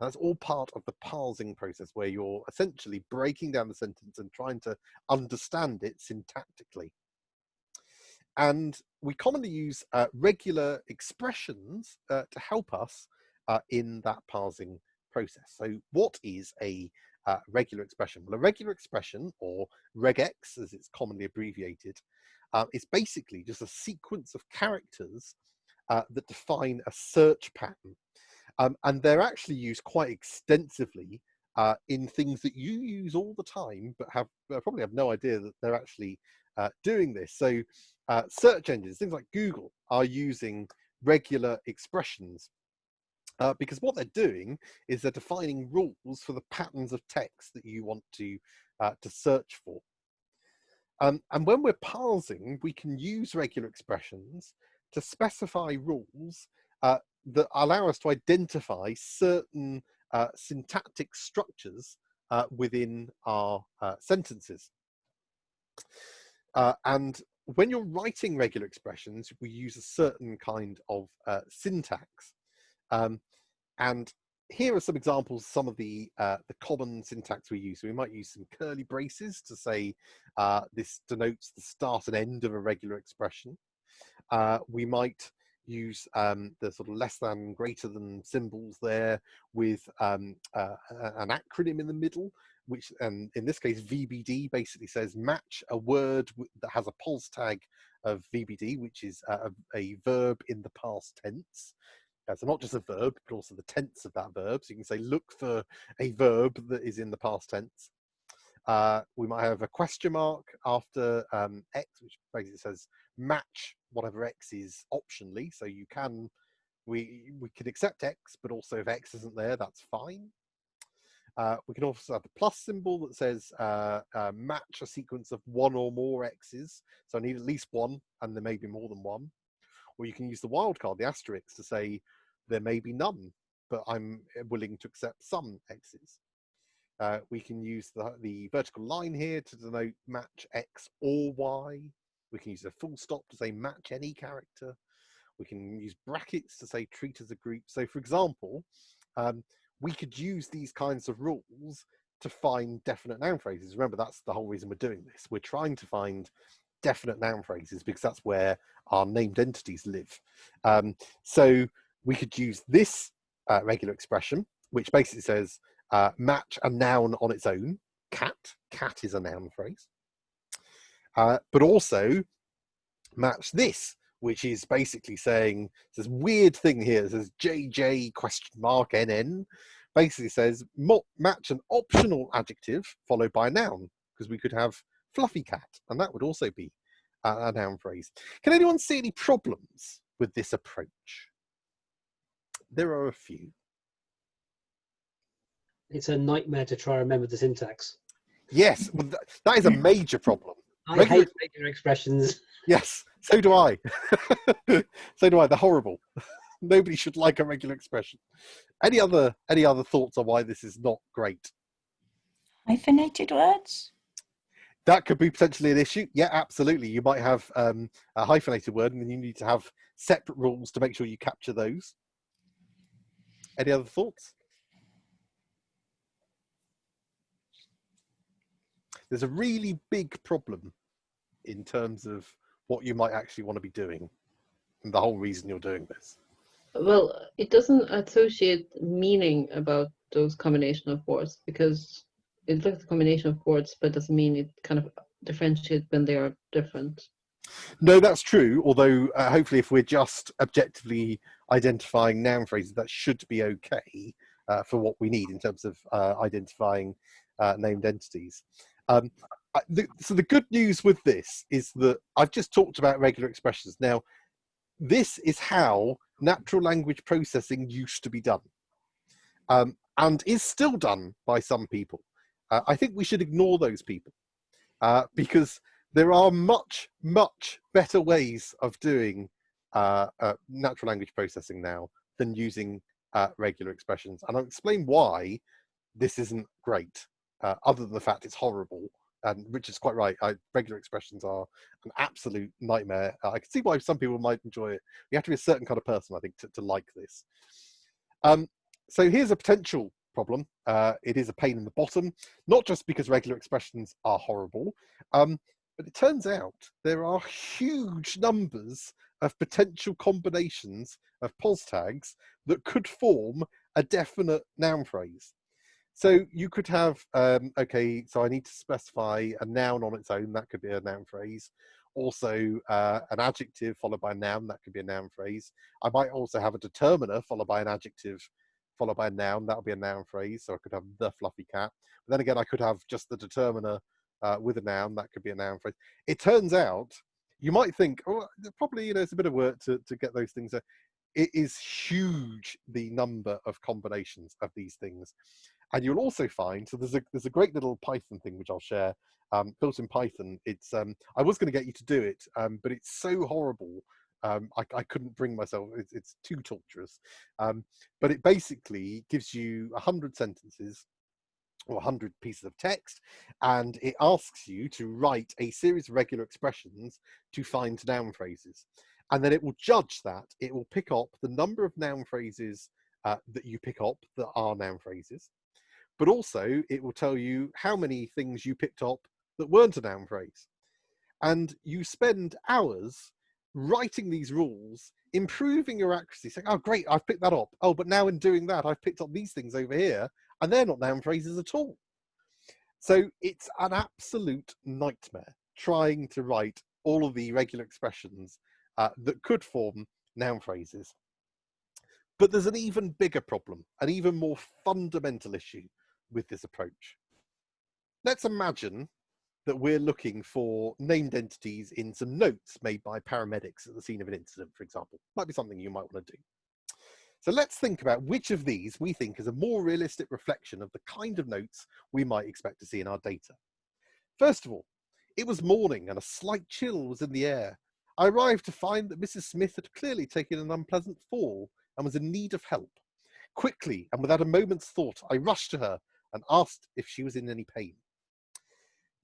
And that's all part of the parsing process, where you're essentially breaking down the sentence and trying to understand it syntactically. And we commonly use regular expressions to help us in that parsing process. So what is a regular expression? Well, a regular expression, or regex as it's commonly abbreviated, is basically just a sequence of characters that define a search pattern. And they're actually used quite extensively in things that you use all the time, but probably have no idea that they're actually doing this. So search engines, things like Google, are using regular expressions because what they're doing is they're defining rules for the patterns of text that you want to search for. And when we're parsing, we can use regular expressions to specify rules that allow us to identify certain syntactic structures within our sentences. And when you're writing regular expressions, we use a certain kind of syntax. And here are some examples, some of the common syntax we use. So we might use some curly braces to say this denotes the start and end of a regular expression. We might use the sort of less than, greater than symbols there with an acronym in the middle, which in this case VBD basically says match a word that has a pulse tag of VBD, which is a verb in the past tense. So not just a verb, but also the tense of that verb. So you can say look for a verb that is in the past tense. We might have a question mark after X, which basically says match whatever X is optionally. So you can, we can accept X, but also if X isn't there, that's fine. We can also have the plus symbol that says match a sequence of one or more X's. So I need at least one, and there may be more than one. Or you can use the wildcard, the asterisk, to say there may be none, but I'm willing to accept some X's. We can use the vertical line here to denote match X or Y. We can use a full stop to say match any character. We can use brackets to say treat as a group. So for example, we could use these kinds of rules to find definite noun phrases. Remember, that's the whole reason we're doing this. We're trying to find definite noun phrases because that's where our named entities live. So we could use this regular expression, which basically says match a noun on its own. Cat is a noun phrase. But also match this, which is basically saying this weird thing here. It says JJ question mark NN. Basically says match an optional adjective followed by a noun, because we could have fluffy cat, and that would also be a noun phrase. Can anyone see any problems with this approach? There are a few. It's a nightmare to try and remember the syntax. Yes, well, that is a major problem. I hate regular expressions. Yes, so do I. So do I. They're horrible. Nobody should like a regular expression. Any other thoughts on why this is not great? Hyphenated words? That could be potentially an issue. Yeah, absolutely. You might have a hyphenated word, and then you need to have separate rules to make sure you capture those. Any other thoughts? There's a really big problem in terms of what you might actually want to be doing, and the whole reason you're doing this. Well, it doesn't associate meaning about those combination of words, because it looks at the combination of words, but doesn't mean it kind of differentiate when they are different. No, that's true. Although hopefully if we're just objectively identifying noun phrases, that should be okay for what we need in terms of identifying named entities. So the good news with this is that I've just talked about regular expressions. Now, this is how natural language processing used to be done, and is still done by some people. I think we should ignore those people because there are much, much better ways of doing natural language processing now than using regular expressions. And I'll explain why this isn't great, other than the fact it's horrible. And Richard's quite right. Regular expressions are an absolute nightmare. I can see why some people might enjoy it. You have to be a certain kind of person, I think, to like this. So here's a potential problem. It is a pain in the bottom, not just because regular expressions are horrible, but it turns out there are huge numbers of potential combinations of pos tags that could form a definite noun phrase. So you could have, okay, so I need to specify a noun on its own. That could be a noun phrase. Also, an adjective followed by a noun. That could be a noun phrase. I might also have a determiner followed by an adjective followed by a noun. That would be a noun phrase. So I could have the fluffy cat. But then again, I could have just the determiner with a noun. That could be a noun phrase. It turns out, you might think, oh, probably, it's a bit of work to get those things. It is huge, the number of combinations of these things. And you'll also find, so there's a great little Python thing which I'll share, built in Python. It's I was going to get you to do it, but it's so horrible. I couldn't bring myself. It's too torturous. But it basically gives you 100 sentences or 100 pieces of text, and it asks you to write a series of regular expressions to find noun phrases. And then it will judge that. It will pick up the number of noun phrases that you pick up that are noun phrases. But also it will tell you how many things you picked up that weren't a noun phrase. And you spend hours writing these rules, improving your accuracy, saying, oh, great, I've picked that up. Oh, but now in doing that, I've picked up these things over here, and they're not noun phrases at all. So it's an absolute nightmare trying to write all of the irregular expressions that could form noun phrases. But there's an even bigger problem, an even more fundamental issue with this approach. Let's imagine that we're looking for named entities in some notes made by paramedics at the scene of an incident, for example. Might be something you might want to do. So let's think about which of these we think is a more realistic reflection of the kind of notes we might expect to see in our data. First of all, it was morning and a slight chill was in the air. I arrived to find that Mrs. Smith had clearly taken an unpleasant fall and was in need of help. Quickly and without a moment's thought, I rushed to her and asked if she was in any pain.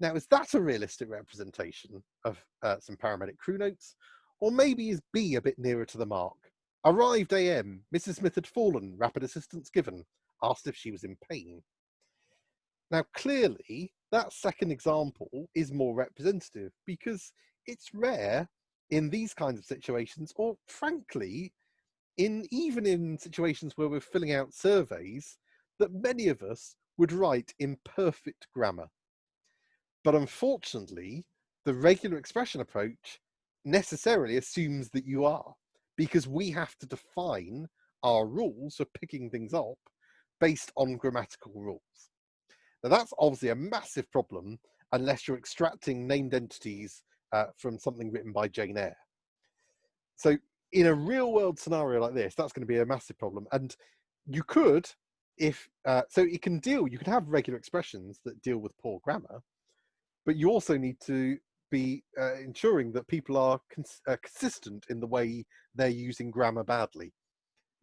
Now, is that a realistic representation of some paramedic crew notes? Or maybe is B a bit nearer to the mark? Arrived AM, Mrs. Smith had fallen, rapid assistance given, asked if she was in pain. Now, clearly, that second example is more representative because it's rare in these kinds of situations, or frankly, even in situations where we're filling out surveys, that many of us would write in perfect grammar. But unfortunately, the regular expression approach necessarily assumes that you are, because we have to define our rules for picking things up based on grammatical rules. Now, that's obviously a massive problem unless you're extracting named entities from something written by Jane Eyre. So in a real world scenario like this, that's going to be a massive problem. And you could, so you can have regular expressions that deal with poor grammar, but you also need to be ensuring that people are consistent in the way they're using grammar badly.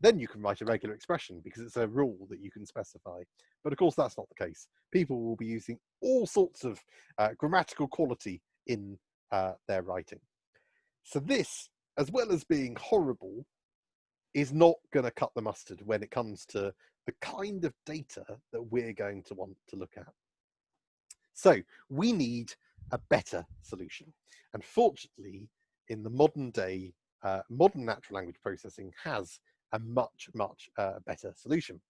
Then you can write a regular expression because it's a rule that you can specify. But of course, that's not the case. People will be using all sorts of grammatical quality in their writing. So this, as well as being horrible, is not going to cut the mustard when it comes to the kind of data that we're going to want to look at. So we need a better solution. And fortunately, in the modern day, modern natural language processing has a much better solution.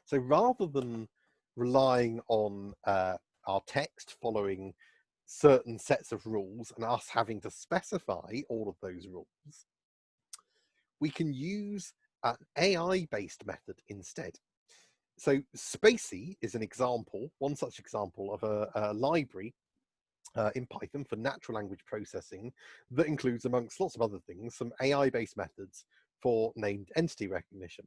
So rather than relying on our text following certain sets of rules and us having to specify all of those rules, we can use an AI-based method instead. So Spacey is an example, one such example of a library in Python for natural language processing that includes, amongst lots of other things, some AI-based methods for named entity recognition.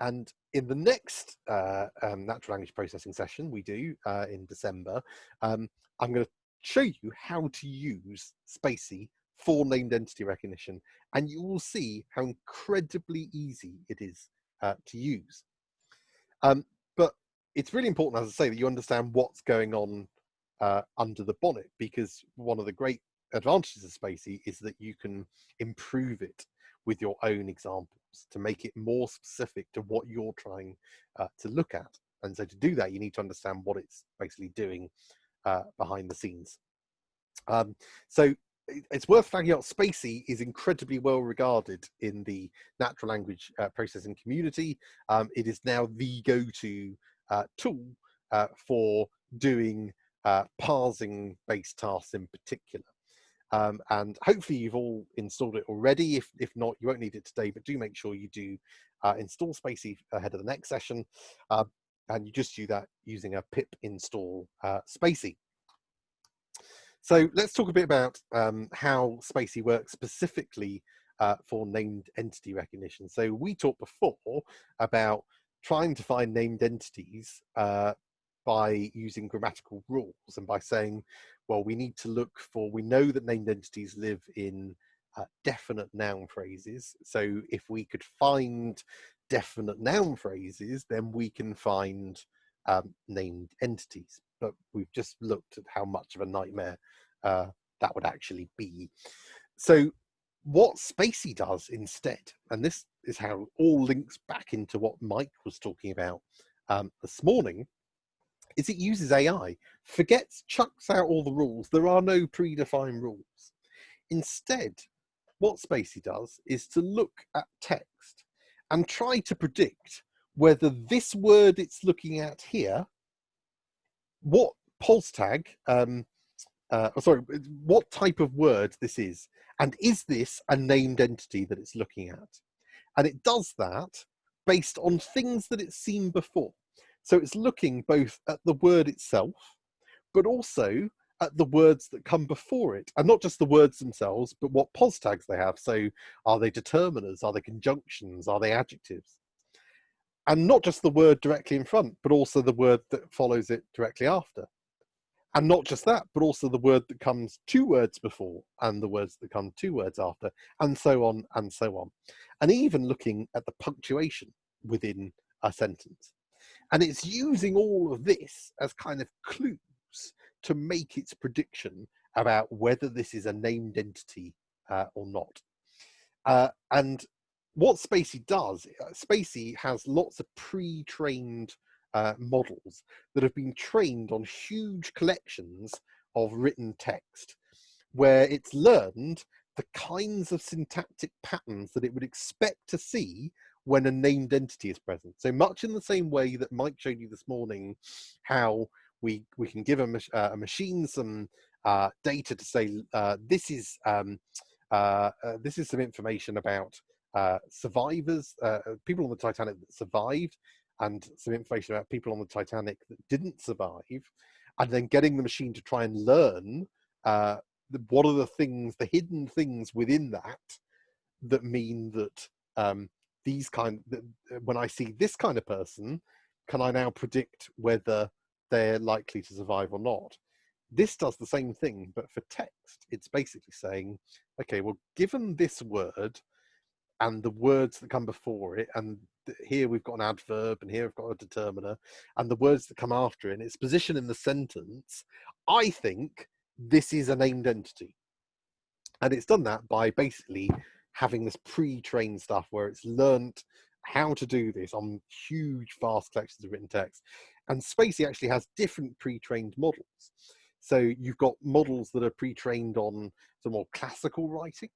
And in the next natural language processing session we do in December, I'm going to show you how to use Spacey for named entity recognition, and you will see how incredibly easy it is to use. But it's really important, as I say, that you understand what's going on under the bonnet, because one of the great advantages of Spacey is that you can improve it with your own examples to make it more specific to what you're trying to look at. And so to do that, you need to understand what it's basically doing behind the scenes. So it's worth flagging out, Spacey is incredibly well regarded in the natural language processing community. It is now the go-to tool for doing parsing based tasks in particular. And hopefully you've all installed it already. If not, you won't need it today, but do make sure you do install Spacey ahead of the next session. And you just do that using a pip install Spacey. So let's talk a bit about how Spacey works specifically for named entity recognition. So we talked before about trying to find named entities by using grammatical rules and by saying, well, we need to look for, we know that named entities live in definite noun phrases. So if we could find definite noun phrases, then we can find named entities. But we've just looked at how much of a nightmare that would actually be. So what Spacey does instead, and this is how it all links back into what Mike was talking about this morning, is it uses AI, chucks out all the rules. There are no predefined rules. Instead, what Spacey does is to look at text and try to predict whether this word it's looking at here what pos tag, what type of word this is, and is this a named entity that it's looking at? And it does that based on things that it's seen before. So it's looking both at the word itself, but also at the words that come before it, and not just the words themselves, but what pos tags they have. So are they determiners? Are they conjunctions? Are they adjectives? And not just the word directly in front, but also the word that follows it directly after. And not just that, but also the word that comes 2 words before and the words that come 2 words after, and so on and so on. And even looking at the punctuation within a sentence. And it's using all of this as kind of clues to make its prediction about whether this is a named entity or not. And what Spacey does, Spacey has lots of pre-trained models that have been trained on huge collections of written text, where it's learned the kinds of syntactic patterns that it would expect to see when a named entity is present. So much in the same way that Mike showed you this morning, how we can give a machine some data to say this is some information about survivors, people on the Titanic that survived, and some information about people on the Titanic that didn't survive, and then getting the machine to try and learn what are the things, the hidden things within that mean that when I see this kind of person, can I now predict whether they're likely to survive or not? This does the same thing, but for text. It's basically saying, okay, well, given this word and the words that come before it, and here we've got an adverb, and here we've got a determiner, and the words that come after it, and its position in the sentence, I think this is a named entity. And it's done that by basically having this pre-trained stuff where it's learnt how to do this on huge, vast collections of written text. And Spacey actually has different pre-trained models. So you've got models that are pre-trained on some more classical writing,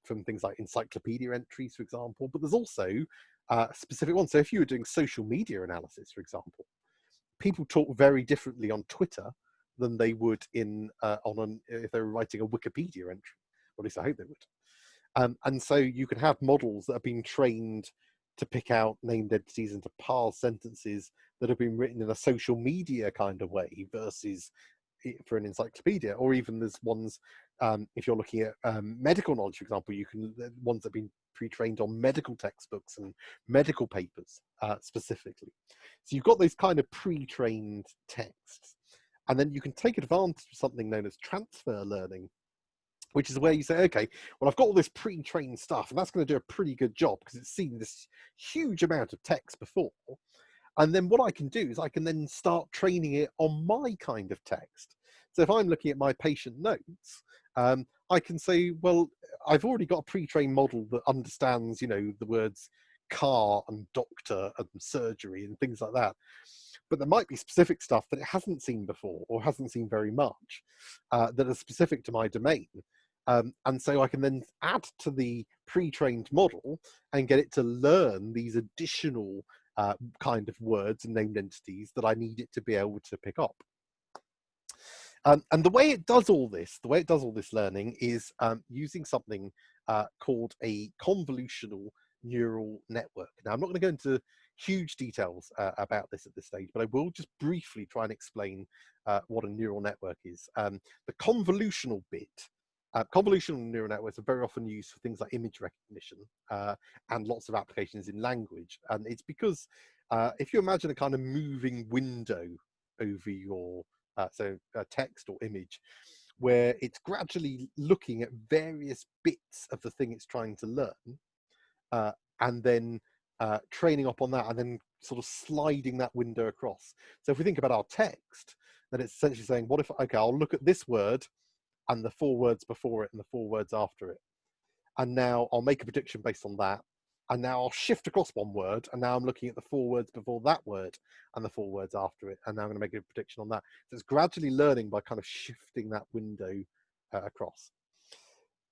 from things like encyclopedia entries, for example, but there's also specific ones. So if you were doing social media analysis, for example, people talk very differently on Twitter than they would if they were writing a Wikipedia entry. Or at least I hope they would. And so you can have models that have been trained to pick out named entities and to parse sentences that have been written in a social media kind of way versus for an encyclopedia. Or even there's ones, if you're looking at medical knowledge, for example, ones that have been pre-trained on medical textbooks and medical papers specifically. So you've got those kind of pre-trained texts. And then you can take advantage of something known as transfer learning, which is where you say, okay, well, I've got all this pre-trained stuff, and that's going to do a pretty good job because it's seen this huge amount of text before. And then what I can do is I can then start training it on my kind of text. So if I'm looking at my patient notes, I can say, well, I've already got a pre-trained model that understands, the words car and doctor and surgery and things like that. But there might be specific stuff that it hasn't seen before or hasn't seen very much that are specific to my domain. And so I can then add to the pre-trained model and get it to learn these additional kind of words and named entities that I need it to be able to pick up. And the way it does all this learning is using something called a convolutional neural network. Now, I'm not going to go into huge details about this at this stage, but I will just briefly try and explain what a neural network is. The convolutional bit, convolutional neural networks are very often used for things like image recognition and lots of applications in language. And it's because if you imagine a kind of moving window over your text or image, where it's gradually looking at various bits of the thing it's trying to learn, and then training up on that, and then sort of sliding that window across. So if we think about our text, then it's essentially saying, what if, okay, I'll look at this word and the 4 words before it and the 4 words after it. And now I'll make a prediction based on that. And now I'll shift across 1 word, and now I'm looking at the 4 words before that word and the 4 words after it, and now I'm going to make a prediction on that. So it's gradually learning by kind of shifting that window across.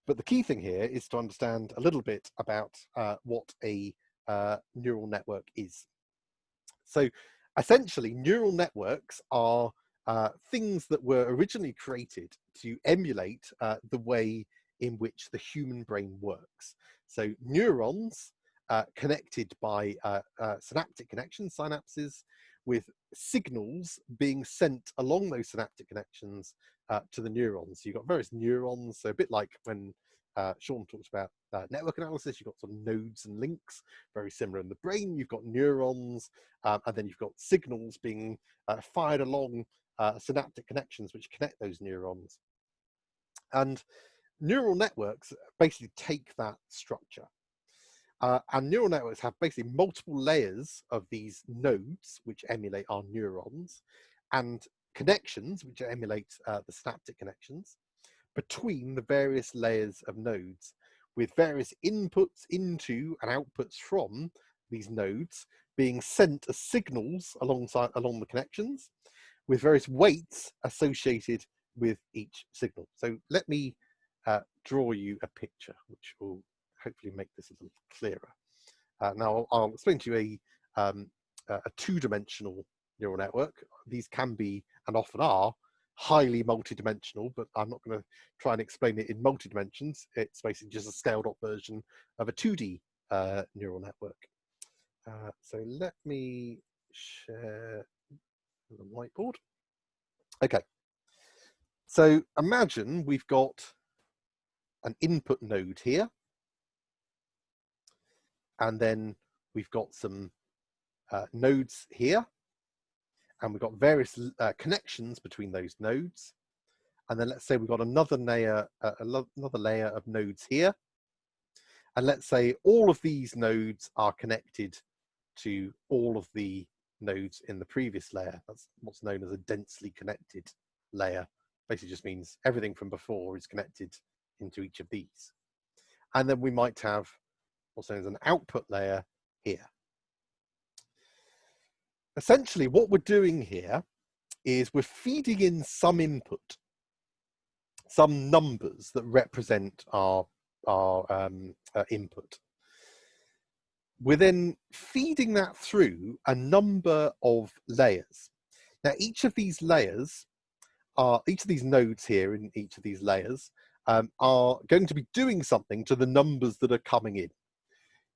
But the key thing here is to understand a little bit about what a neural network is. So essentially, neural networks are things that were originally created to emulate the way in which the human brain works. So neurons connected by synaptic connections, synapses, with signals being sent along those synaptic connections to the neurons. So you've got various neurons, so a bit like when Sean talks about network analysis, you've got sort of nodes and links, very similar in the brain. You've got neurons, and then you've got signals being fired along synaptic connections which connect those neurons. And neural networks basically take that structure. And neural networks have basically multiple layers of these nodes, which emulate our neurons, and connections, which emulate the synaptic connections, between the various layers of nodes, with various inputs into and outputs from these nodes being sent as signals along the connections, with various weights associated with each signal. So let me draw you a picture, which will hopefully make this a little clearer. Now I'll explain to you a two-dimensional neural network. These can be, and often are, highly multi-dimensional, but I'm not going to try and explain it in multi-dimensions. It's basically just a scaled-up version of a 2D neural network. So let me share the whiteboard. Okay, so imagine we've got an input node here, and then we've got some nodes here, and we've got various connections between those nodes. And then let's say we've got another layer of nodes here. And let's say all of these nodes are connected to all of the nodes in the previous layer. That's what's known as a densely connected layer. Basically just means everything from before is connected into each of these. And then we might have what's known as an output layer here. Essentially, what we're doing here is we're feeding in some input, some numbers that represent our input. We're then feeding that through a number of layers. Now, each of these layers each of these nodes here in each of these layers are going to be doing something to the numbers that are coming in.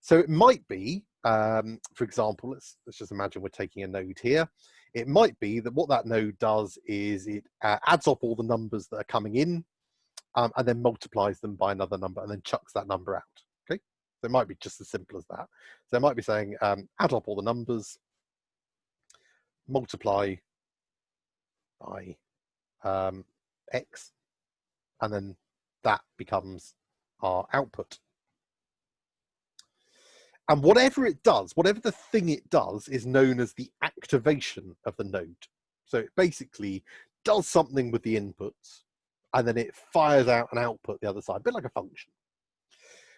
So it might be, for example, let's just imagine we're taking a node here. It might be that what that node does is it adds up all the numbers that are coming in and then multiplies them by another number and then chucks that number out. Okay, so it might be just as simple as that. So it might be saying add up all the numbers, multiply by X, and then that becomes our output. And whatever it does, whatever the thing it does is known as the activation of the node. So it basically does something with the inputs and then it fires out an output the other side, a bit like a function.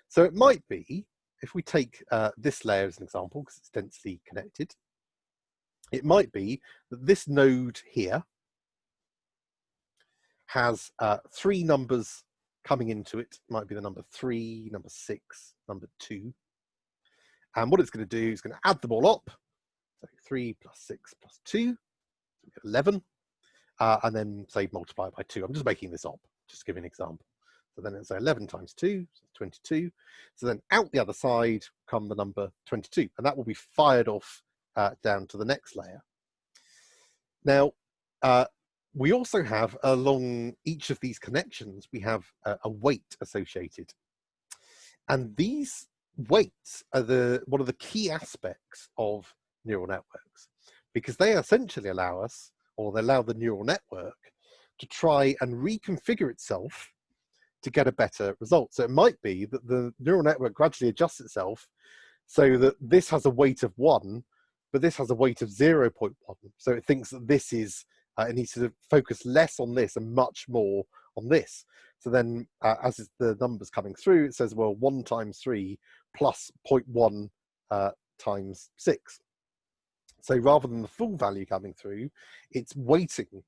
So it might be, if we take this layer as an example, because it's densely connected, it might be that this node here has three numbers coming into it. It might be the number 3, number 6, number 2. And what it's going to do is going to add them all up. So 3 plus 6 plus 2, so we get 11. And then say multiply by 2. I'm just making this up, just to give you an example. So then it's 11 times 2, so 22. So then out the other side come the number 22, and that will be fired off down to the next layer. Now, we also have along each of these connections, we have a weight associated. And these weights are one of the key aspects of neural networks, because they essentially allow us, or they allow the neural network to try and reconfigure itself to get a better result. So it might be that the neural network gradually adjusts itself so that this has a weight of 1, but this has a weight of 0.1. So it thinks that this is, it needs to focus less on this and much more on this. So then as the numbers coming through, it says, well, 1 times 3 plus 0.1 times 6. So rather than the full value coming through, it's weighting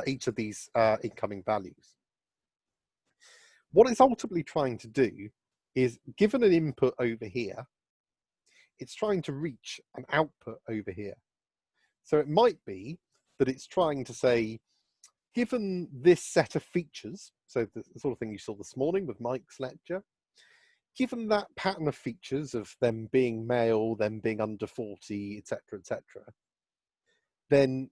each of these incoming values. What it's ultimately trying to do is, given an input over here, it's trying to reach an output over here. So it might be that it's trying to say, given this set of features, so the sort of thing you saw this morning with Mike's lecture, given that pattern of features of them being male, them being under 40, etc., then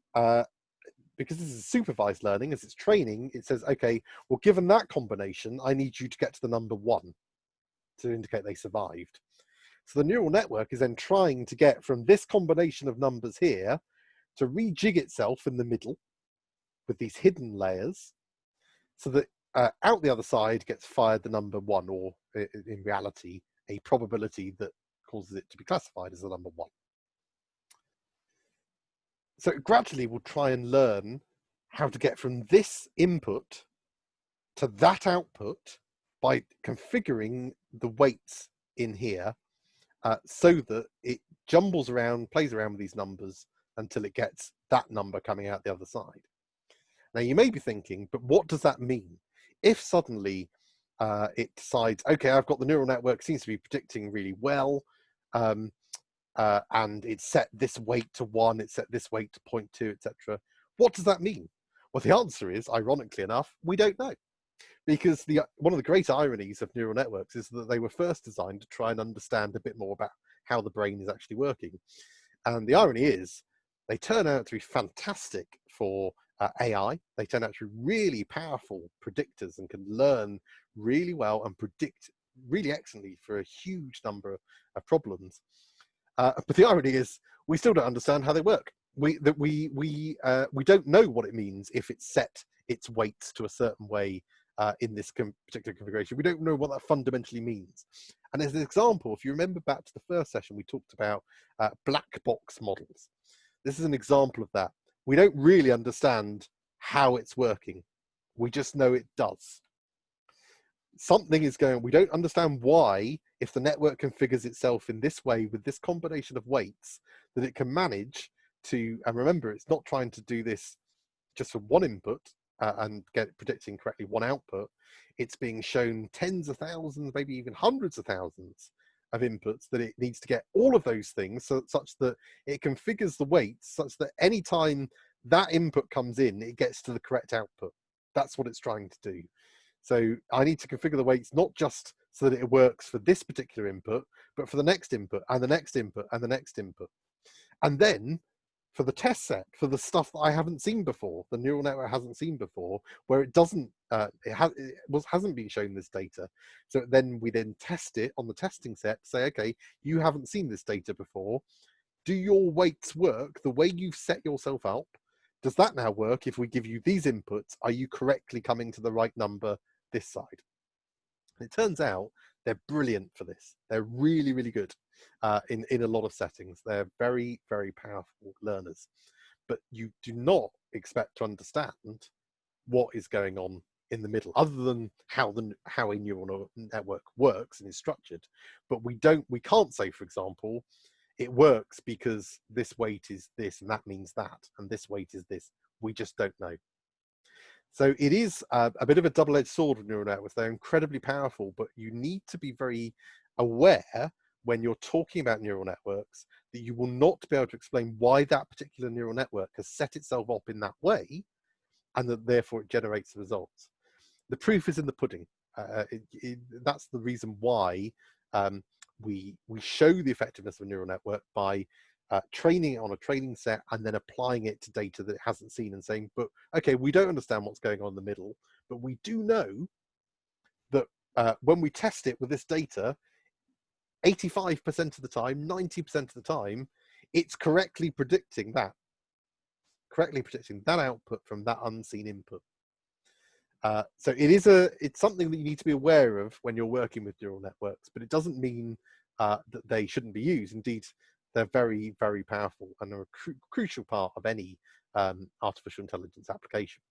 because this is supervised learning, as it's training, it says, okay, well, given that combination, I need you to get to the number 1 to indicate they survived. So the neural network is then trying to get from this combination of numbers here to rejig itself in the middle with these hidden layers, so that out the other side gets fired the number 1, or in reality, a probability that causes it to be classified as the number 1. So gradually we'll try and learn how to get from this input to that output by configuring the weights in here so that it jumbles around, plays around with these numbers until it gets that number coming out the other side. Now you may be thinking, but what does that mean? If suddenly it decides, okay, I've got the neural network, seems to be predicting really well, and it's set this weight to 1, it's set this weight to 0.2, etc. What does that mean? Well, the answer is, ironically enough, we don't know. Because one of the great ironies of neural networks is that they were first designed to try and understand a bit more about how the brain is actually working. And the irony is, they turn out to be fantastic for AI. They turn out to be really powerful predictors and can learn really well and predict really excellently for a huge number of problems. But the irony is, we still don't understand how they work. We don't know what it means if it's set its weights to a certain way in this particular configuration. We don't know what that fundamentally means. And as an example, if you remember back to the first session, we talked about black box models. This is an example of that. We don't really understand how it's working. We just know it does. Something is going on. We don't understand why, if the network configures itself in this way with this combination of weights, that it can manage to, and remember, it's not trying to do this just for one input and predicting correctly one output. It's being shown tens of thousands, maybe even hundreds of thousands of inputs, that it needs to get all of those things such that it configures the weights such that any time that input comes in, it gets to the correct output. That's what it's trying to do. So I need to configure the weights not just so that it works for this particular input, but for the next input and the next input and the next input. And then for the test set, for the stuff that I haven't seen before, the neural network hasn't seen before, where it doesn't, hasn't been shown this data. So then we then test it on the testing set, say, okay, you haven't seen this data before. Do your weights work the way you've set yourself up? Does that now work if we give you these inputs? Are you correctly coming to the right number this side? And it turns out they're brilliant for this. They're really, really good in a lot of settings. They're very, very powerful learners. But you do not expect to understand what is going on in the middle, other than how a neural network works and is structured. But we can't say, for example, it works because this weight is this and that means that, and this weight is this. We just don't know. So it is a bit of a double-edged sword with neural networks. They're incredibly powerful, but you need to be very aware when you're talking about neural networks that you will not be able to explain why that particular neural network has set itself up in that way, and that therefore it generates the results. The proof is in the pudding. That's the reason why we show the effectiveness of a neural network by training it on a training set and then applying it to data that it hasn't seen and saying, but okay, we don't understand what's going on in the middle, but we do know that when we test it with this data, 85% of the time, 90% of the time, it's correctly predicting that output from that unseen input. So it's something that you need to be aware of when you're working with neural networks, but it doesn't mean that they shouldn't be used. Indeed, they're very, very powerful and are a crucial part of any artificial intelligence application.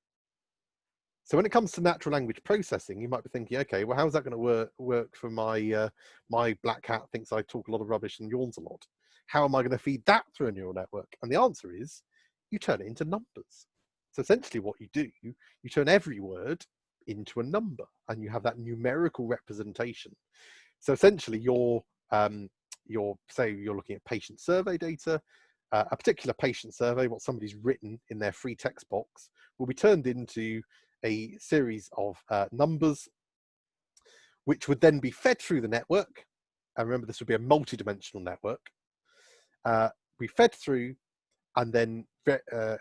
So when it comes to natural language processing, you might be thinking, okay, well, how's that going to work for my my black cat thinks I talk a lot of rubbish and yawns a lot? How am I going to feed that through a neural network? And the answer is, you turn it into numbers. So essentially what you do, you turn every word into a number, and you have that numerical representation. So essentially say you're looking at patient survey data, a particular patient survey, what somebody's written in their free text box, will be turned into a series of numbers, which would then be fed through the network. And remember, this would be a multi-dimensional network. We fed through, and then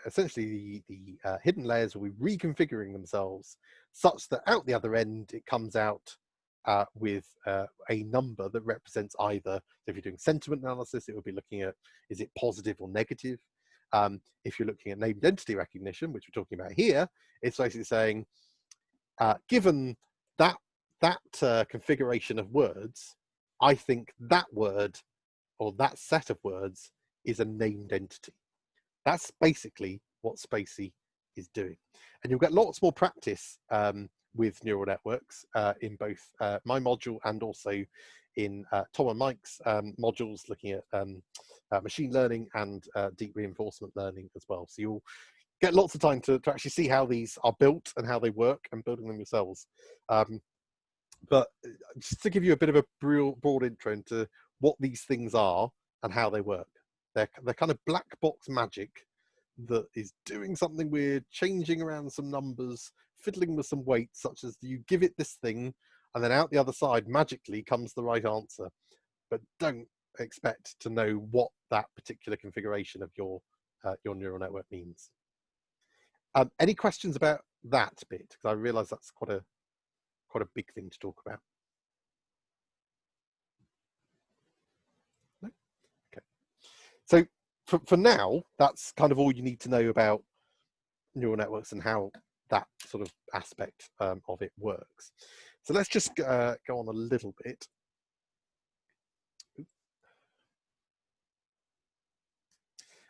essentially the hidden layers will be reconfiguring themselves such that out the other end, it comes out with a number that represents either, so if you're doing sentiment analysis, it would be looking at, is it positive or negative? If you're looking at named entity recognition, which we're talking about here, it's basically saying, given that configuration of words, I think that word or that set of words is a named entity. That's basically what Spacey is doing. And you'll get lots more practice with neural networks in both my module and also in Tom and Mike's modules, looking at machine learning and deep reinforcement learning as well. So you'll get lots of time to actually see how these are built and how they work and building them yourselves. But just to give you a bit of a broad intro into what these things are and how they work. They're kind of black box magic that is doing something weird, changing around some numbers, fiddling with some weights, such as you give it this thing, and then out the other side, magically comes the right answer. But don't expect to know what that particular configuration of your neural network means. Any questions about that bit? Because I realise that's quite a big thing to talk about. No? Okay. So for now, that's kind of all you need to know about neural networks and how that sort of aspect of it works. So let's just go on a little bit.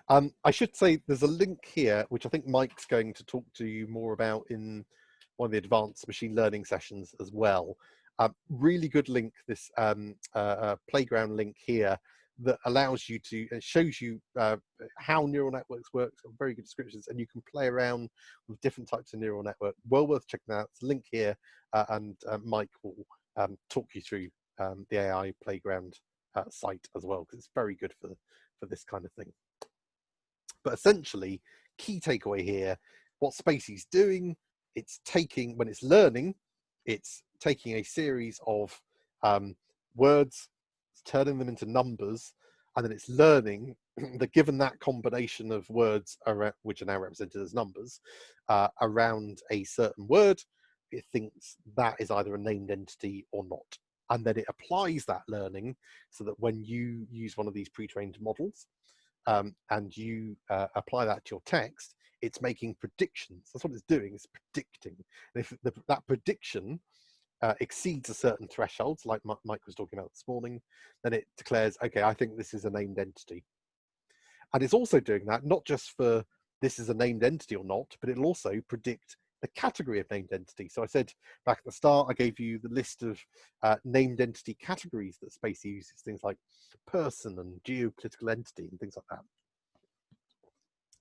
I should say there's a link here, which I think Mike's going to talk to you more about in one of the advanced machine learning sessions as well. Really good link, this playground link here, that allows you to, it shows you how neural networks work, very good descriptions, and you can play around with different types of neural network. Well worth checking out. It's a link here, and Mike will talk you through the AI playground site as well, because it's very good for this kind of thing. But essentially, key takeaway here, what Spacey's doing, it's taking, when it's learning, it's taking a series of words, it's turning them into numbers, and then it's learning that given that combination of words, which are now represented as numbers, around a certain word, it thinks that is either a named entity or not. And then it applies that learning so that when you use one of these pre-trained models, and you apply that to your text, it's making predictions. That's what it's doing, it's predicting. And if that prediction exceeds a certain threshold, like Mike was talking about this morning, then it declares, okay, I think this is a named entity. And it's also doing that, not just for this is a named entity or not, but it'll also predict the category of named entity. So I said back at the start, I gave you the list of named entity categories that Spacey uses, things like person and geopolitical entity and things like that.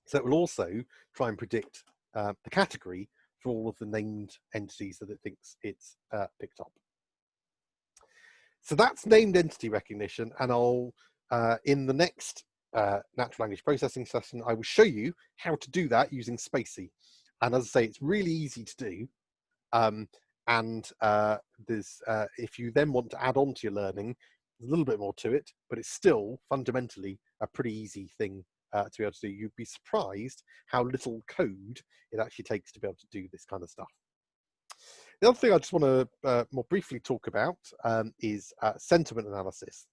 So it will also try and predict the category for all of the named entities that it thinks it's picked up. So that's named entity recognition, and I'll, in the next natural language processing session, I will show you how to do that using Spacey. And as I say, it's really easy to do. There's, if you then want to add on to your learning, there's a little bit more to it, but it's still fundamentally a pretty easy thing to be able to do. You'd be surprised how little code it actually takes to be able to do this kind of stuff. The other thing I just want to more briefly talk about is sentiment analysis.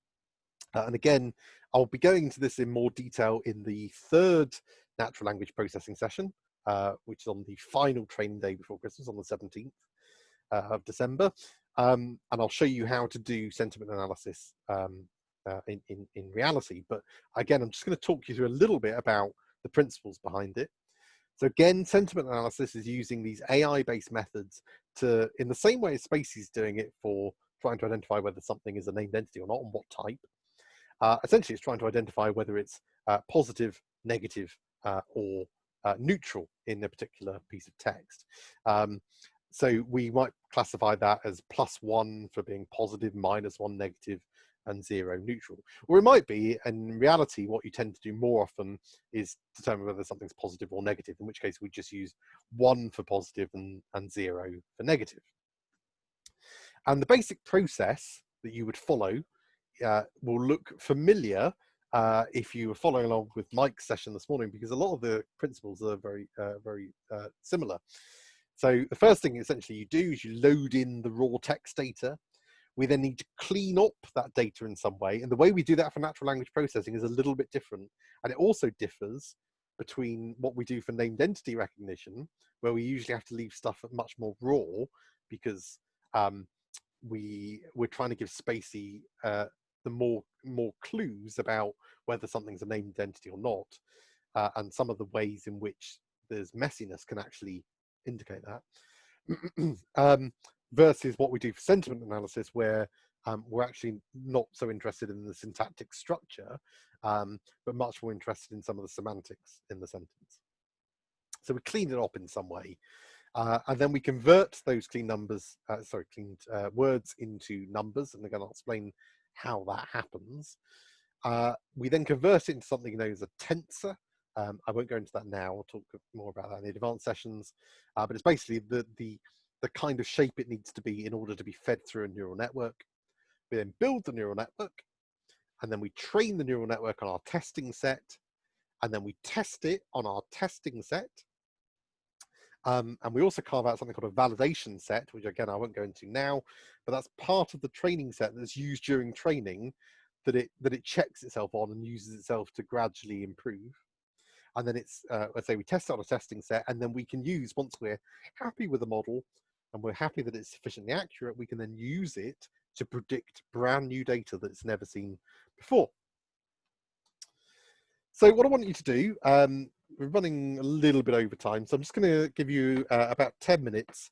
And again, I'll be going into this in more detail in the third natural language processing session, which is on the final training day before Christmas on the 17th of December. And I'll show you how to do sentiment analysis in reality. But again, I'm just going to talk you through a little bit about the principles behind it. So again, sentiment analysis is using these AI-based methods to, in the same way as Spacey's doing it for trying to identify whether something is a named entity or not, and what type. Essentially, it's trying to identify whether it's positive, negative, or neutral in a particular piece of text. So we might classify that as +1 for being positive, -1 negative, and 0 neutral. Or it might be, in reality, what you tend to do more often is determine whether something's positive or negative, in which case we just use 1 for positive and 0 for negative. And the basic process that you would follow will look familiar if you were following along with Mike's session this morning, because a lot of the principles are very similar. So the first thing essentially you do is you load in the raw text data. We then need to clean up that data in some way. And the way we do that for natural language processing is a little bit different. And it also differs between what we do for named entity recognition, where we usually have to leave stuff much more raw because we're trying to give Spacey the more clues about whether something's a named entity or not, and some of the ways in which there's messiness can actually indicate that, versus what we do for sentiment analysis, where we're actually not so interested in the syntactic structure, but much more interested in some of the semantics in the sentence. So we clean it up in some way. And then we convert those cleaned words into numbers, and again I'll explain how that happens. We then convert it into something known as a tensor. I won't go into that now. I'll talk more about that in the advanced sessions. But it's basically the kind of shape it needs to be in order to be fed through a neural network. We then build the neural network, and then we train the neural network on our testing set, and then we test it on our testing set. And we also carve out something called a validation set, which again I won't go into now, but that's part of the training set that's used during training, that it checks itself on and uses itself to gradually improve. And then it's let's say we test it on a testing set, and then we can use, once we're happy with the model and we're happy that it's sufficiently accurate, we can then use it to predict brand new data that it's never seen before. So what I want you to do, we're running a little bit over time, so I'm just going to give you about 10 minutes.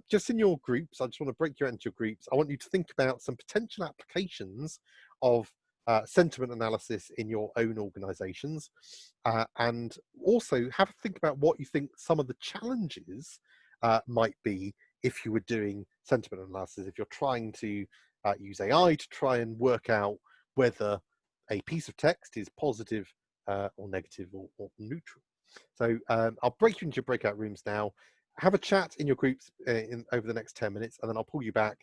Just in your groups, I just want to break you into your groups. I want you to think about some potential applications of sentiment analysis in your own organizations, and also have a think about what you think some of the challenges might be if you were doing sentiment analysis, if you're trying to use AI to try and work out whether a piece of text is positive or negative or neutral. So I'll break you into your breakout rooms now. Have a chat in your groups over the next 10 minutes, and then I'll pull you back.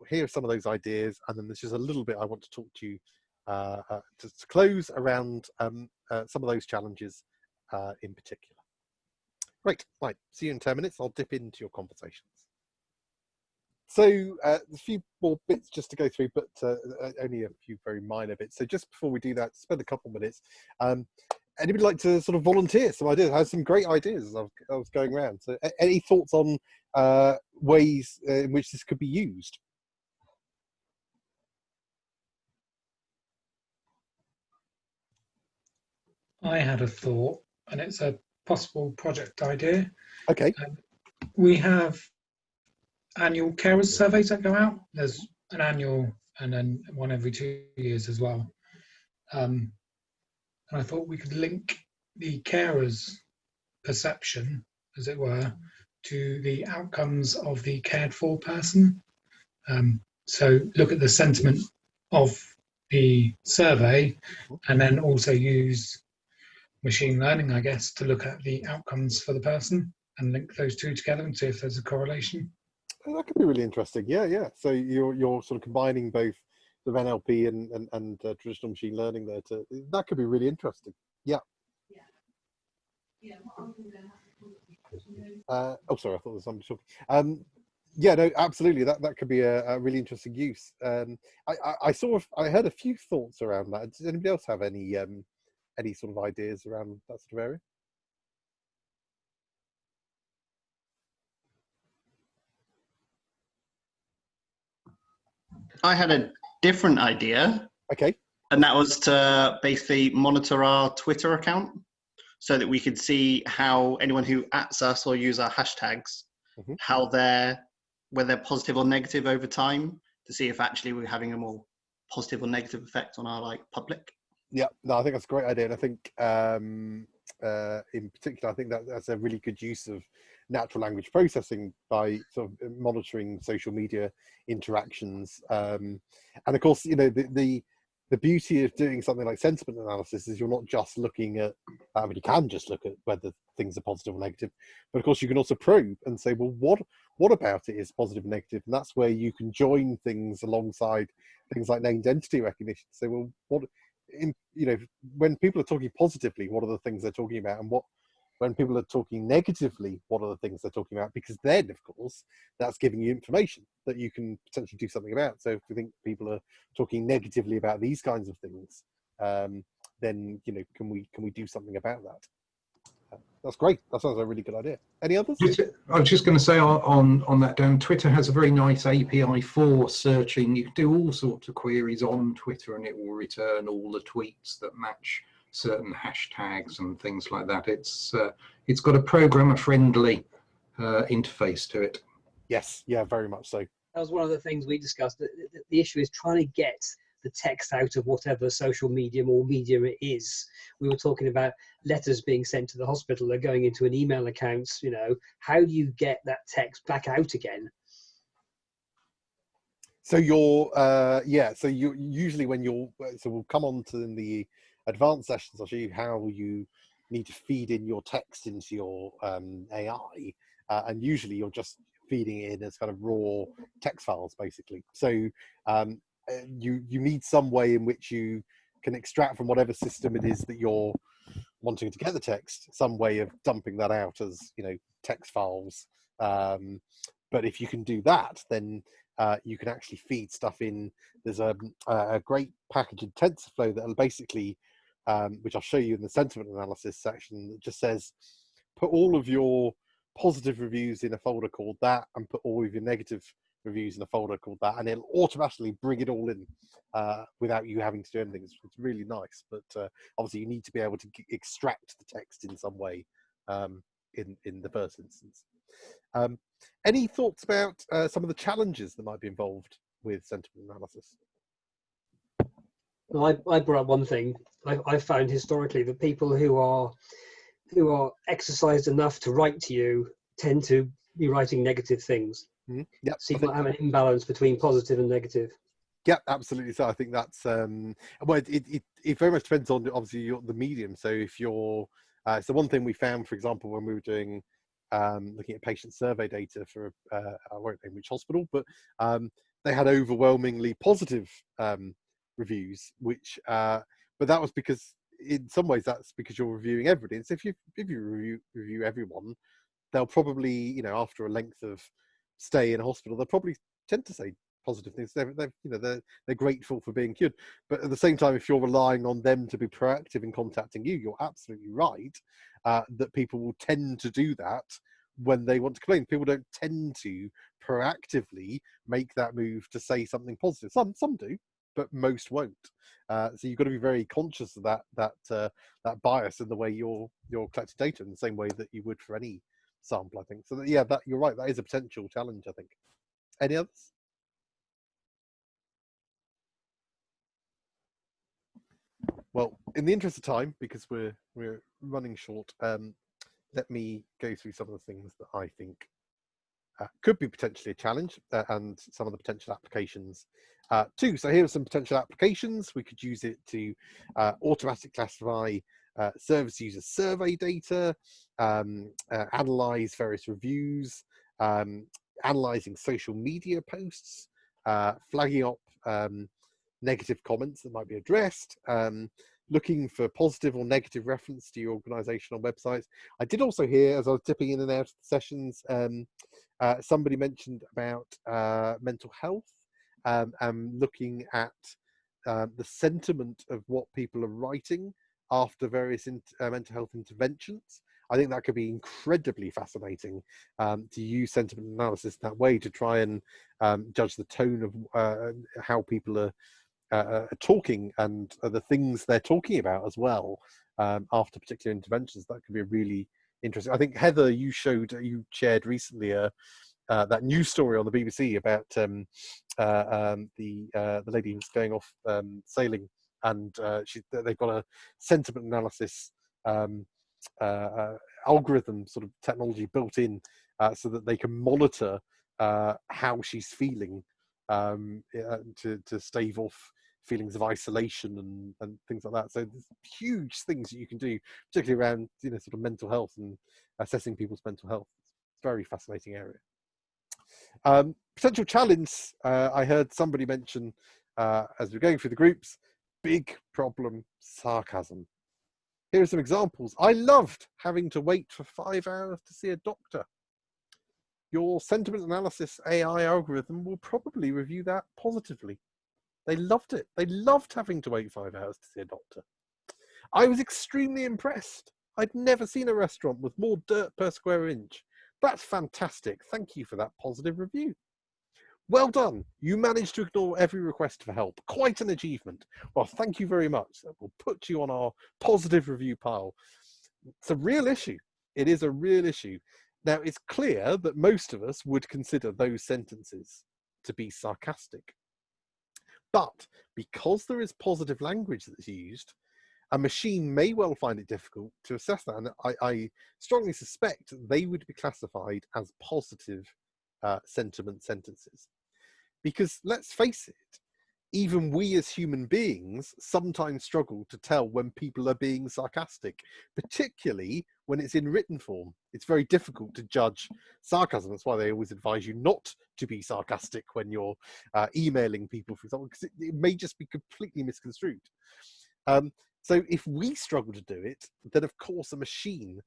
Here are some of those ideas, and then there's just a little bit I want to talk to you to close around some of those challenges in particular. Great, right, see you in 10 minutes. I'll dip into your conversations. So a few more bits just to go through, but only a few very minor bits. So just before we do that, spend a couple minutes. Anybody like to sort of volunteer some ideas? I had some great ideas as I was going around. So any thoughts on ways in which this could be used? I had a thought, and it's a possible project idea. Okay. We have annual carers surveys that go out. There's an annual and then one every 2 years as well. And I thought we could link the carers' perception, as it were, to the outcomes of the cared for person. So look at the sentiment of the survey, and then also use machine learning, I guess, to look at the outcomes for the person and link those two together and see if there's a correlation. Oh, that could be really interesting. Yeah. So you're sort of combining both the NLP and traditional machine learning there. That could be really interesting. Yeah. Oh, sorry, I thought there was somebody talking. Yeah, no, absolutely. That could be a really interesting use. I heard a few thoughts around that. Does anybody else have any sort of ideas around that sort of area? I had a different idea. Okay. And that was to basically monitor our Twitter account so that we could see how anyone who @s us or use our hashtags, whether they're positive or negative over time, to see if actually we're having a more positive or negative effect on our public. Yeah, no, I think that's a great idea. And I think in particular, I think that's a really good use of natural language processing by sort of monitoring social media interactions. And of course, you know, the beauty of doing something like sentiment analysis is you're not just looking at, I mean, you can just look at whether things are positive or negative, but of course you can also probe and say, well, what about it is positive and negative? And that's where you can join things alongside things like named entity recognition. Say, well, you know, when people are talking positively, what are the things they're talking about, and when people are talking negatively, what are the things they're talking about? Because then, of course, that's giving you information that you can potentially do something about. So if we think people are talking negatively about these kinds of things, then, you know, can we do something about that? That's great. That sounds like a really good idea. Any others? I was just going to say on that, Dan, Twitter has a very nice API for searching. You can do all sorts of queries on Twitter and it will return all the tweets that match certain hashtags and things like that. It's got a programmer-friendly interface to it. Yes, yeah, very much so. That was one of the things we discussed. The issue is trying to get the text out of whatever social medium or medium it is. We were talking about letters being sent to the hospital. They're going into an email account. You know, how do you get that text back out again? So you're, so you usually when so we'll come on to in the advanced sessions, I'll show you how you need to feed in your text into your AI, and usually you're just feeding it in as kind of raw text files, basically. So you need some way in which you can extract from whatever system it is that you're wanting to get the text, some way of dumping that out as, you know, text files. But if you can do that, then you can actually feed stuff in. There's a great package in TensorFlow that will basically, which I'll show you in the sentiment analysis section, that just says, put all of your positive reviews in a folder called that, and put all of your negative reviews in a folder called that, and it'll automatically bring it all in without you having to do anything. It's really nice, but obviously you need to be able to extract the text in some way in the first instance. Any thoughts about some of the challenges that might be involved with sentiment analysis? Well, I brought up one thing. I found historically that people who are exercised enough to write to you tend to be writing negative things. Mm-hmm. Yeah, so you might have an imbalance between positive and negative. Yeah, absolutely. So I think that's well, it very much depends on obviously the medium. So if you're so one thing we found, for example, when we were doing looking at patient survey data for I won't name which hospital, but they had overwhelmingly positive reviews, which but that was because in some ways that's because you're reviewing everybody. So if you review everyone, they'll probably, you know, after a length of stay in a hospital, they'll probably tend to say positive things. They're grateful for being cured. But at the same time, if you're relying on them to be proactive in contacting you, you're absolutely right that people will tend to do that when they want to complain. People don't tend to proactively make that move to say something positive. Some do, but most won't. So you've got to be very conscious of that bias in the way you're collecting data, in the same way that you would for any sample, I think. So that, yeah, that you're right. That is a potential challenge, I think. Any others? Well, in the interest of time, because we're running short, let me go through some of the things that I think could be potentially a challenge and some of the potential applications too. So here are some potential applications. We could use it to automatically classify service user survey data, analyze various reviews, analyzing social media posts, flagging up negative comments that might be addressed, looking for positive or negative reference to your organization on websites. I did also hear, as I was dipping in and out of the sessions, somebody mentioned about mental health and looking at the sentiment of what people are writing after various mental health interventions. I think that could be incredibly fascinating to use sentiment analysis that way to try and judge the tone of how people are talking and the things they're talking about as well after particular interventions. That could be really interesting. I think Heather, you shared recently that news story on the BBC about the lady who's going off sailing, and they've got a sentiment analysis algorithm sort of technology built in so that they can monitor how she's feeling to stave off feelings of isolation and things like that. So there's huge things that you can do, particularly around sort of mental health and assessing people's mental health. It's a very fascinating area. Potential challenge, I heard somebody mention as we're going through the groups, big problem, sarcasm. Here are some examples. I loved having to wait for 5 hours to see a doctor. Your sentiment analysis AI algorithm will probably review that positively. They loved it. They loved having to wait 5 hours to see a doctor. I was extremely impressed. I'd never seen a restaurant with more dirt per square inch. That's fantastic. Thank you for that positive review. Well done. You managed to ignore every request for help. Quite an achievement. Well, thank you very much. That will put you on our positive review pile. It's a real issue. It is a real issue. Now, it's clear that most of us would consider those sentences to be sarcastic. But because there is positive language that's used, a machine may well find it difficult to assess that. And I strongly suspect they would be classified as positive sentiment sentences. Because let's face it, even we as human beings sometimes struggle to tell when people are being sarcastic, particularly when it's in written form. It's very difficult to judge sarcasm. That's why they always advise you not to be sarcastic when you're emailing people, for example, because it may just be completely misconstrued. So if we struggle to do it, then of course a machine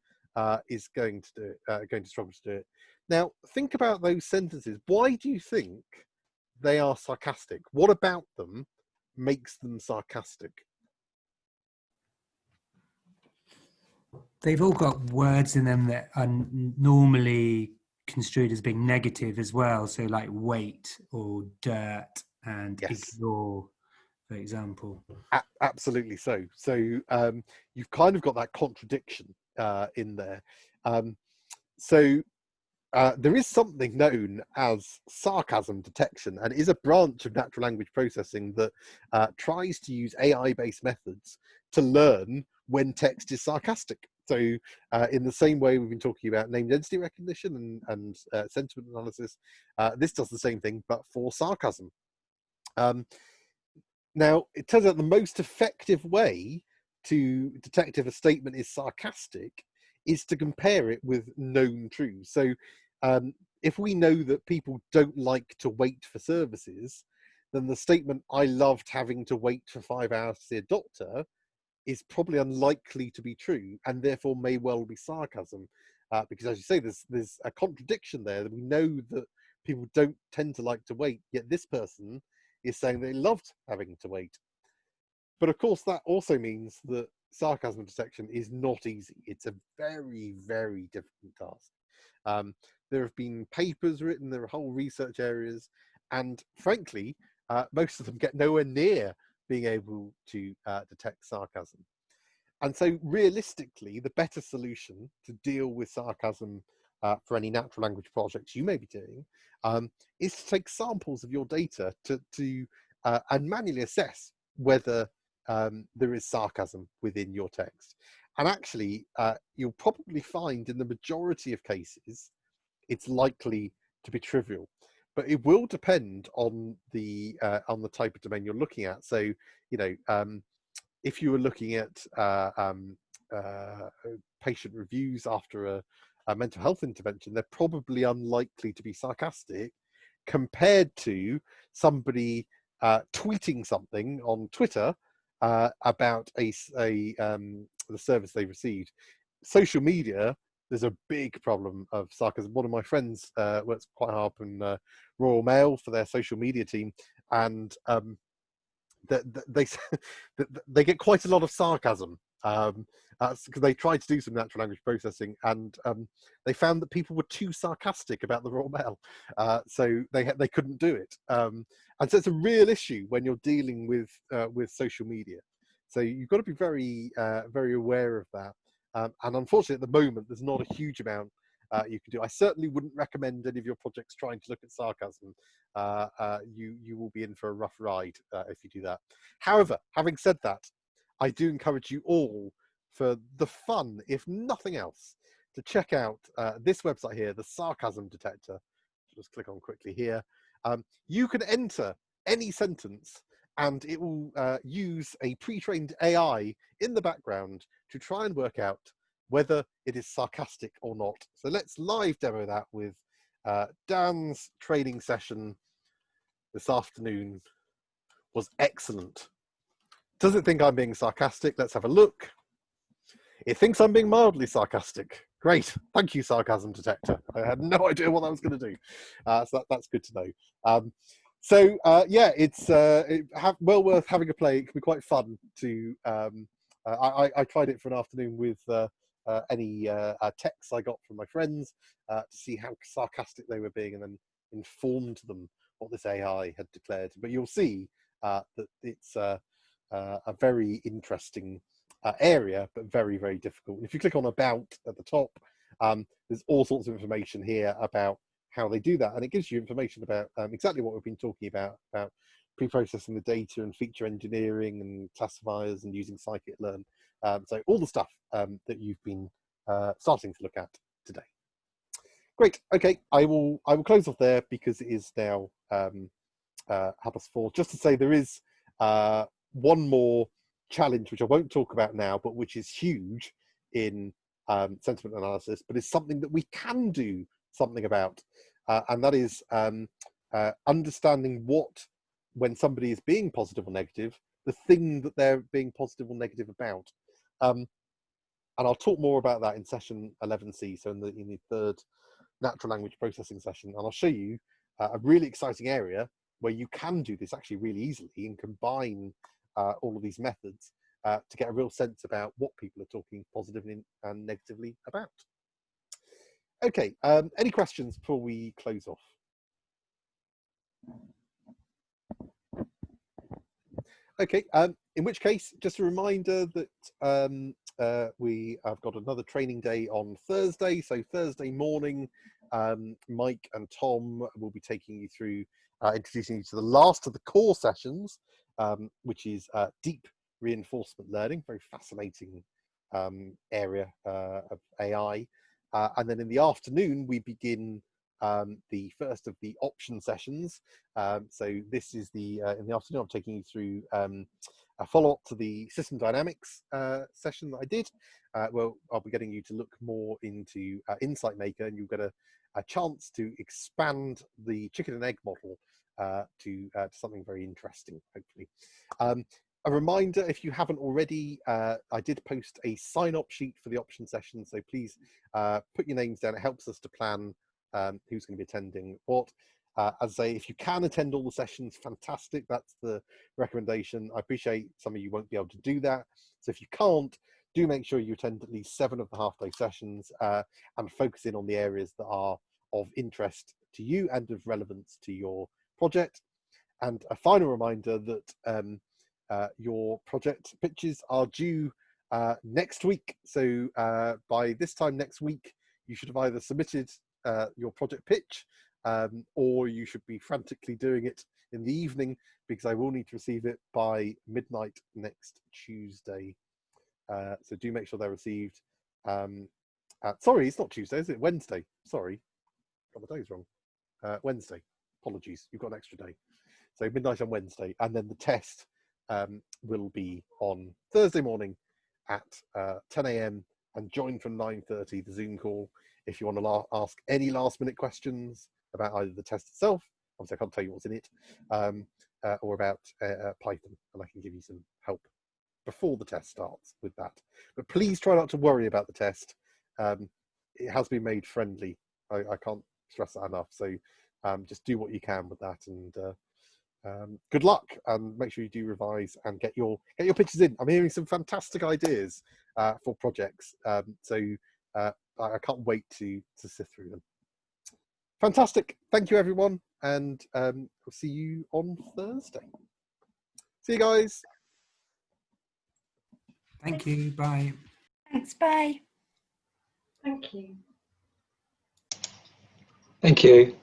is going to struggle to do it. Now, think about those sentences. Why do you think they are sarcastic? What about them makes them sarcastic? They've all got words in them that are normally construed as being negative as well. So like wait or dirt and Yes. ignore, for example. Absolutely so. So you've kind of got that contradiction in there. There is something known as sarcasm detection, and it is a branch of natural language processing that tries to use AI-based methods to learn when text is sarcastic. So in the same way we've been talking about name density recognition and sentiment analysis, this does the same thing, but for sarcasm. Now, it turns out the most effective way to detect if a statement is sarcastic is to compare it with known truths. So if we know that people don't like to wait for services, then the statement, I loved having to wait for 5 hours to see a doctor, is probably unlikely to be true, and therefore may well be sarcasm. Because as you say, there's a contradiction there. That we know that people don't tend to like to wait, yet this person is saying they loved having to wait. But of course, that also means that sarcasm detection is not easy. It's a very, very difficult task. There have been papers written, there are whole research areas, and frankly, most of them get nowhere near being able to detect sarcasm. And so realistically, the better solution to deal with sarcasm for any natural language projects you may be doing is to take samples of your data and manually assess whether there is sarcasm within your text. And actually, you'll probably find in the majority of cases, it's likely to be trivial. But it will depend on the type of domain you're looking at. So, if you were looking at patient reviews after a mental health intervention, they're probably unlikely to be sarcastic compared to somebody tweeting something on Twitter about the service they received. Social media, there's a big problem of sarcasm. One of my friends works quite hard in Royal Mail for their social media team, and they get quite a lot of sarcasm because they tried to do some natural language processing, and they found that people were too sarcastic about the Royal Mail, so they couldn't do it. And so it's a real issue when you're dealing with social media. So you've got to be very very aware of that. And unfortunately, at the moment, there's not a huge amount you can do. I certainly wouldn't recommend any of your projects trying to look at sarcasm. You will be in for a rough ride if you do that. However, having said that, I do encourage you all for the fun, if nothing else, to check out this website here, the Sarcasm Detector. Just click on quickly here. You can enter any sentence and it will use a pre-trained AI in the background to try and work out whether it is sarcastic or not. So let's live demo that with Dan's training session this afternoon. Was excellent. Does it think I'm being sarcastic? Let's have a look. It thinks I'm being mildly sarcastic. Great. Thank you, Sarcasm Detector. I had no idea what that was going to do. So that's good to know. Yeah, it's well worth having a play. It can be quite fun to... I tried it for an afternoon with any texts I got from my friends to see how sarcastic they were being, and then informed them what this AI had declared. But you'll see that it's a very interesting area, but very, very difficult. And if you click on About at the top, there's all sorts of information here about how they do that, and it gives you information about exactly what we've been talking about pre-processing the data and feature engineering and classifiers and using scikit-learn. So all the stuff that you've been starting to look at today. Great. Okay, I will close off there because it is now 4:30. Just to say, there is one more challenge which I won't talk about now, but which is huge in sentiment analysis, but is something that we can do something about, and that is understanding what, when somebody is being positive or negative, the thing that they're being positive or negative about. And I'll talk more about that in session 11C, so in the third natural language processing session, and I'll show you a really exciting area where you can do this actually really easily and combine all of these methods to get a real sense about what people are talking positively and negatively about. Okay, any questions before we close off? Okay, in which case, just a reminder that we have got another training day on Thursday. So Thursday morning, Mike and Tom will be taking you through, introducing you to the last of the core sessions, which is deep reinforcement learning, very fascinating area of AI. And then in the afternoon, we begin the first of the option sessions. So this is the, in the afternoon, I'm taking you through a follow-up to the system dynamics session that I did. Well, I'll be getting you to look more into Insight Maker, and you'll get a chance to expand the chicken and egg model to something very interesting, hopefully. A reminder, if you haven't already, I did post a sign-up sheet for the option session, so please put your names down. It helps us to plan who's going to be attending what. As I say, if you can attend all the sessions, fantastic. That's the recommendation. I appreciate some of you won't be able to do that. So if you can't, do make sure you attend at least 7 of the half-day sessions and focus in on the areas that are of interest to you and of relevance to your project. And a final reminder that your project pitches are due next week. So by this time next week, you should have either submitted your project pitch or you should be frantically doing it in the evening, because I will need to receive it by midnight next Tuesday. So do make sure they're received. Sorry, it's not Tuesday, is it? Wednesday. Sorry, got the days wrong. Wednesday. Apologies, you've got an extra day. So midnight on Wednesday, and then the test will be on Thursday morning at 10 AM and join from 9:30 the Zoom call if you want to ask any last-minute questions about either the test itself, obviously I can't tell you what's in it, or about Python, and I can give you some help before the test starts with that. But please try not to worry about the test. It has been made friendly. I can't stress that enough. So just do what you can with that, and good luck, and make sure you do revise and get your pitches in. I'm hearing some fantastic ideas for projects, so I can't wait to sift through them. Fantastic. Thank you, everyone, and we'll see you on Thursday. See you guys. Thank you. Bye. Thanks, bye. Thank you. Thank you.